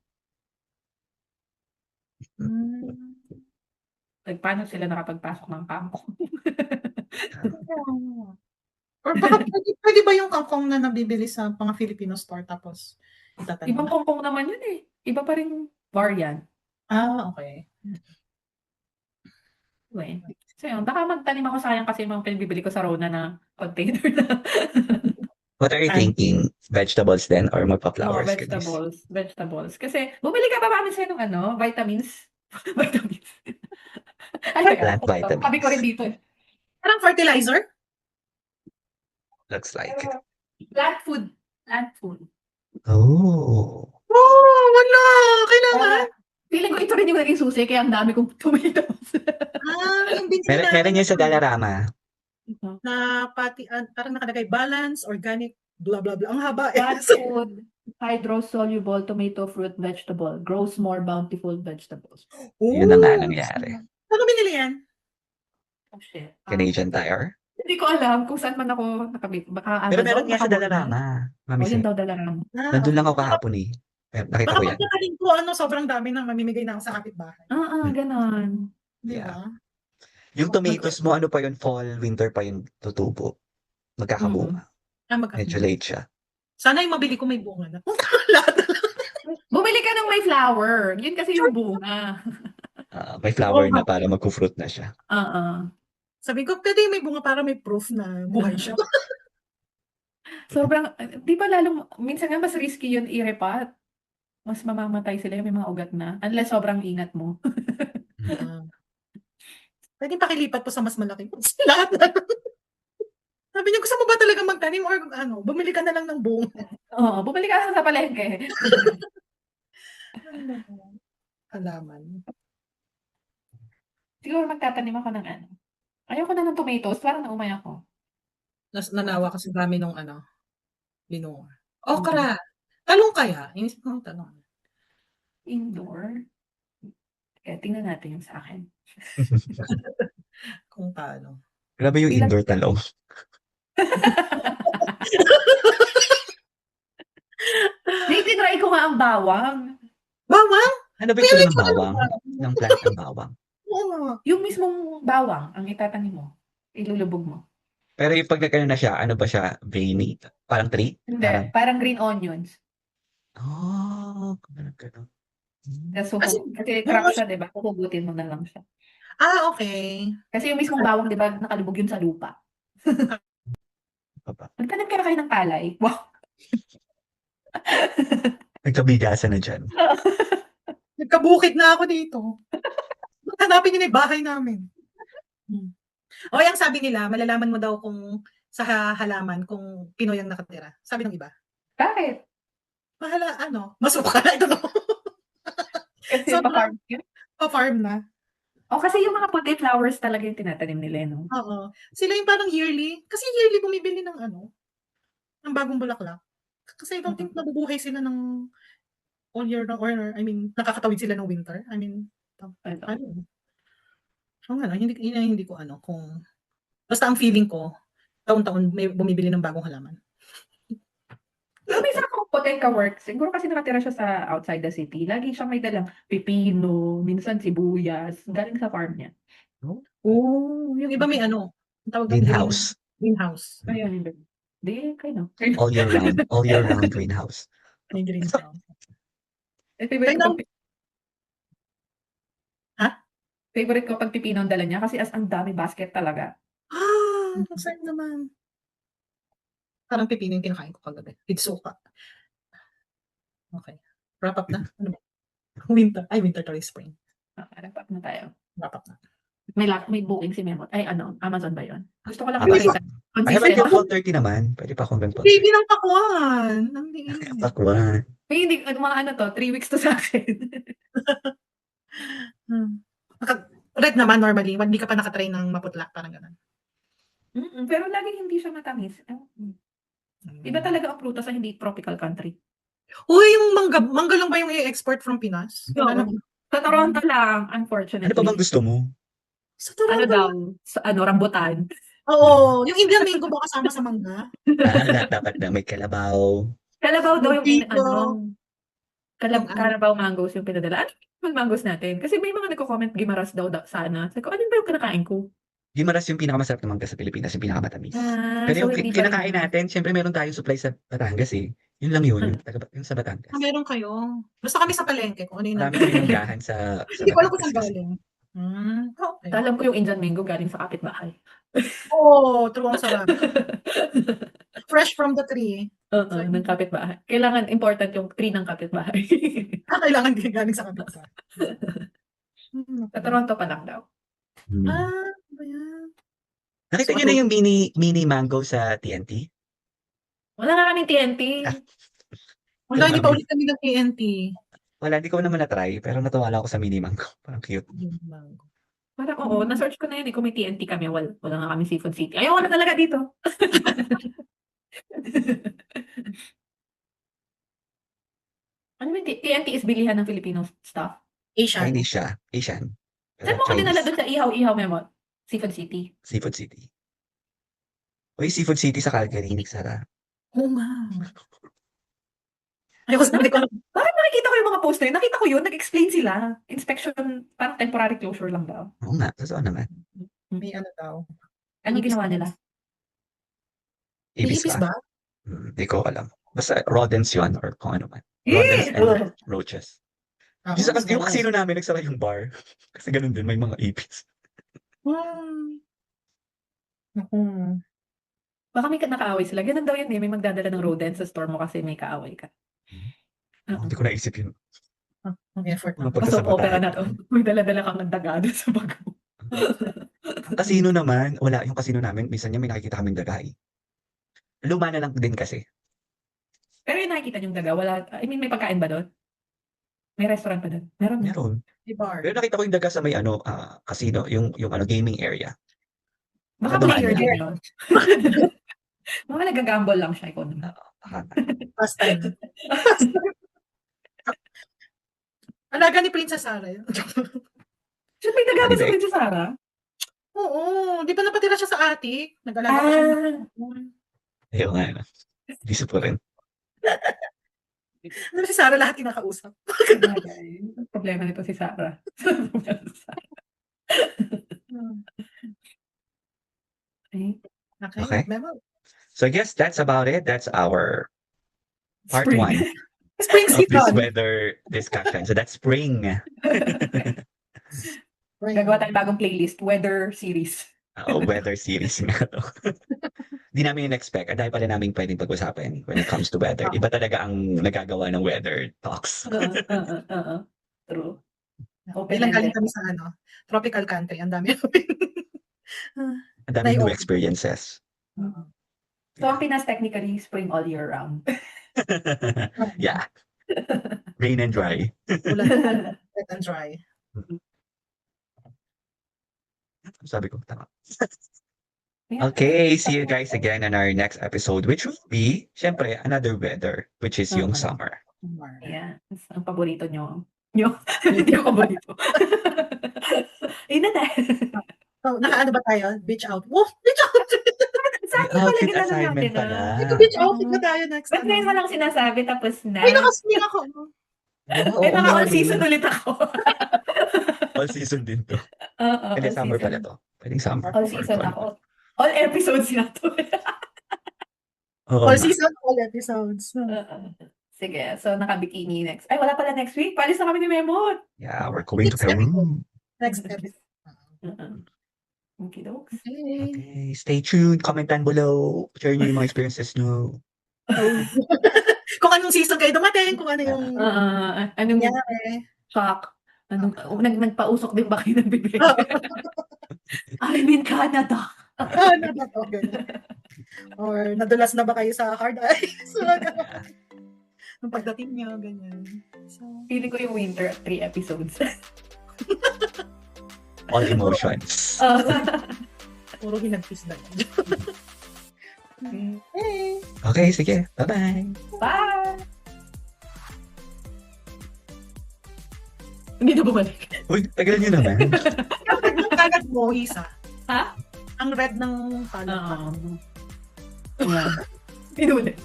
Like, paano sila nakapagpasok ng kangkong? Or baka pwede ba yung kangkong na nabibili sa mga Filipino store tapos itatanim? Ibang kangkong naman yun eh. Iba pa rin variant. Okay. Anyway. So yun, baka magtanim ako, sayang kasi yung mga pinibibili ko sa Rona na container na. What are you thinking? Vegetables then or magpa-flowers? Vegetables. Kasi bumili ka pa ba minsan ng vitamins? Vitamins. Plant vitamins. Sabi ko rin dito eh. Parang fertilizer? Looks like. Plant food. Oh, wala! Kailangan. Feeling ko ito rin yung naging susi, kaya ang dami kong tomatoes. Meron yun sa Dalarama. Na pati, parang nakalagay balance, organic, blah, blah, blah. Ang haba. Plant food, hydro-soluble tomato fruit vegetable, grows more bountiful vegetables. Yun na nga nangyari. Ano binili yan? Oh, shit. Canadian Tire? Hindi ko alam kung saan man ako nakabit. Baka Pero meron nga sa Dalarama. Yun daw Dalarama. Nandun lang ako kahapon eh. Nakita ko yan. Baka pagkakaling ko, sobrang dami na mamimigay na ako sa kapitbahay. Ganon. Yeah. Yung tomatoes mo, ano pa yun? Fall, winter pa yun tutubo. Magkakabunga. Medyo late siya. Sana yung mabili ko may bunga na. Bumili ka ng may flower. Yun kasi yung bunga. May flower na para magku-fruit na siya. Sabi ko, pwede may bunga para may proof na buhay siya. Sobrang, di ba lalong, minsan nga mas risky yun i-repat. Mas mamamatay sila yung may mga ugat na. Unless sobrang ingat mo. Pwede pakilipat po sa mas malaki. Lahat na. Sabi niya, gusto mo ba talaga magtanim or ano, bumili ka na lang ng buong Oo, bumalik ka lang sa palengke. halaman. Siguro magtatanim ako ng ano. Ayoko na ng tomatoes, parang naumay ako. Nanawa kasi dami nung ano, binunga. Mm. Okra. Talong kaya? Inisip ko ng talong. Indoor. Kaya tingnan natin yung sa akin. Kung paano. Grabe yung Ilan- indoor talong. Tinry ko nga ang bawang. Bawang? Ano ba yung Kaya tulo may ng tsura ng bawang? Ng plant ng bawang. Oo nga. Yung mismong bawang ang itatanim mo. Ilulubog mo. Pero yung pag nagkano na siya, ano ba siya? Veiny? Parang tree? Hindi. Parang green onions. Ganun. Kasi, Kasi crop siya, di ba? Huhugutin mo na lang siya. okay. Kasi yung mismong bawang, di ba, nakalubog yun sa lupa. Baba. Magtanim kaya kayo ng palay. Wow. Nagkabigasan na dyan. Nagkabukid na ako dito. Hanapin niyo na yung bahay namin. O, yung sabi nila, malalaman mo daw kung sa halaman kung Pinoy ang nakatira. Sabi ng iba. Bakit? Masuka na ito. Kasi So, pa-farm yun. Pa-farm na. O, kasi yung mga puti flowers talaga yung tinatanim nila, no? Oo. Sila yung parang yearly. Kasi yearly bumibili ng ng bagong bulaklak. Kasi I don't think nabubuhay sila ng all year or I mean, nakakatawid sila ng winter. I mean, Ano? hindi ko kung basta ang feeling ko, taon-taon may bumibili ng bagong halaman. Pero may isa akong puti ka-work. Siguro kasi nakatira siya sa outside the city. Lagi siyang may dalang pipino, minsan sibuyas. Galing sa farm niya. Oh, yung iba may ang tawag doon, Greenhouse. greenhouse. Ayun, hindi. Di, kayo. All year round. All year round greenhouse. May greenhouse. Favorite ko Kaya favorite ko pag pipino ang dala niya kasi ang dami basket talaga. Masarap naman. Parang pipino yung kinakain ko kagabi. With suka. Okay. Wrap up na. Ano ba? Winter tuloy spring. Wrap up na tayo. Wrap up na. May booking si Memot. Ay, Amazon ba yun? Gusto ko lang Amazon. ipakita. I have until Consistent. 12:30 naman. Pwede pa akong hanggang 12:30. Baby ng pakwan. Ang liit. Pakwan. May hindi, mga 3 weeks to sa akin. Red naman normally. Hindi ka pa nakatry ng maputla. Parang gano'n. Pero laging hindi siya matamis. Iba talaga ang prutas sa hindi tropical country. Uy, yung mangga lang ba yung i-export from Pinas? Wala na. Sa Toronto lang, Ano unfortunately. pa bang gusto mo? Sa Toronto. Ano daw? Rambutan. Oo. Yung Indian mango ba kasama sa mangga? Dapat na may kalabaw. Kalabaw daw yung Yung Carabao mangoes yung pinadala. Ano yung mangoes natin? Kasi may mga nagko-comment Gimaras daw sana. Sabi ko, ano ba yung kinakain ko? Gimaras yung pinakamasarap na mangga sa Pilipinas, yung pinakamatamis. Pero So yung hindi pa kinakain rin. natin, syempre meron tayong supply sa Batangas eh. Yun lang yun, yung sa Batangas. meron kayo. Basta kami sa palengke kung ano yung Marami kami manggahan sa Hindi ko alam kung Batangas. saan galing. Okay. Alam ko yung Indian mango galing sa kapitbahay. True, ang sarap. Fresh from the tree. Oo, ng kapitbahay. Kailangan important yung tree ng kapitbahay. Kailangan din galing sa kapitbahay. Sa Toronto pa lang daw. Ba yan? Nakita niyo na yung mini mango sa TNT? Wala nga kaming TNT. Wala, hindi pa ulit kami ng TNT. Wala, hindi ko naman na-try, pero natuwa lang ako sa mini mango. Parang cute. Parang na-search ko na yun. Kung may TNT kami, wala nga kami Seafood City. Ayaw na talaga dito. Ano yung TNT is bilihan ng Filipino stuff? Asian. Chinese siya. Asian. Saan mo ka dinala doon sa Ihaw-Ihaw Memot? Seafood City. Seafood City. Uy, Seafood City sa Calgary, nagsara. Oo nga. Ayoko sabi ko. Bakit nakikita ko yung mga post na yun? Nakita ko yun, nag-explain sila. Inspection, parang temporary closure lang daw. Oo nga, totoo naman. May daw. Anong ginawa nila? Ibis ba? Hindi ko alam. Basta rodents yun or kung ano man. Rodents and roaches. Yung kasino namin, nagsara yung bar. Kasi ganun din, may mga ibis. Baka may nakaaway sila. Ganun daw yun eh. May magdadala ng rodents sa store mo kasi may kaaway ka. Hindi ko naisip yun. Ang effort Mga na. Pasok opera pagkasabotahe. na to. May dala-dala kang daga doon sa bag mo. Ang casino naman, wala yung casino namin, minsan niya may nakikita kaming daga eh. Luma na lang din kasi. Pero yung nakikita niyong daga, wala, I mean, may pagkain ba doon? May restaurant ba doon? Meron na. Meron. May bar. Pero nakita ko yung daga sa may casino, yung gaming area. Baka Dumaan player lang. din yun. Baka nag-gamble lang siya, ikaw naman. Last time. Alaga ni Princess Sarah yun. Siya may nag-gamble sa Hindi. Princess Sarah? Oo, di ba napatira siya sa attic? Nag-alaga pa siya. Ayun nga. Hindi sa po rin. Ano si Sarah lahat kinakausap? Ang problema nito si Sarah. Okay. Okay. Memo. So I guess that's about it. That's our part Spring. 1 Spring of this season. weather discussion. So that's spring. Gagawa tayo bagong playlist, weather series. Weather series nga to. Di namin in-expect. Dahil pala namin pwedeng pag-usapan when it comes to weather. Iba talaga ang nagagawa ng weather talks. True. Bilang galing kami sa tropical country. Ang dami namin. Ang daming new experiences. So, ang Pinas technically spring all year round. Yeah. Rain and dry. Ulan, wet and dry. Sabi ko, tama. Okay, see you guys again in our next episode, which will be, syempre, another weather, which is yung summer. Yeah. Ang paborito nyo. Hindi ko paborito. Ayun na. So, nakaano ba tayo? Beach out. Woo! Beach out! Sabi pala Outfit ginano assignment natin. pala. Beach outfit na tayo next Ba't ngayon mo lang sinasabi tapos na? Ay, nakaswing ako. Ay, naka-all season ulit ako. All season din to. Oo, Pwede all summer season. pala to. Pwedeng summer. All season ako. All episodes na to. Oo All nga. season, all episodes. Sige, so naka-bikini next. Ay, wala pala next week. Palis na kami ni Memot. Yeah, we're going to Peru. Next episode. Okay, dokes. Okay. Okay, stay tuned. Comment down below. Share nyo yung mga experiences nyo. Kung anong season kayo dumating, kung ano yung Anong nangyari. shock? Anong, nagpausok din ba kayo ng bibig? I'm in Canada. Ano ba to? Ganyan. Or nadulas na ba kayo sa hard eyes? Nung pagdating niyo, ganyan. So, Feeling ko yung winter at 3 episodes. All emotions. puro hinagpis na yun. Hey! Okay, sige. Bye-bye. Bye! Hindi na bumalik. Uy, tagal nyo naman. Yung kagat mo, Isa. Ha? Ang red ng pala. Inulit.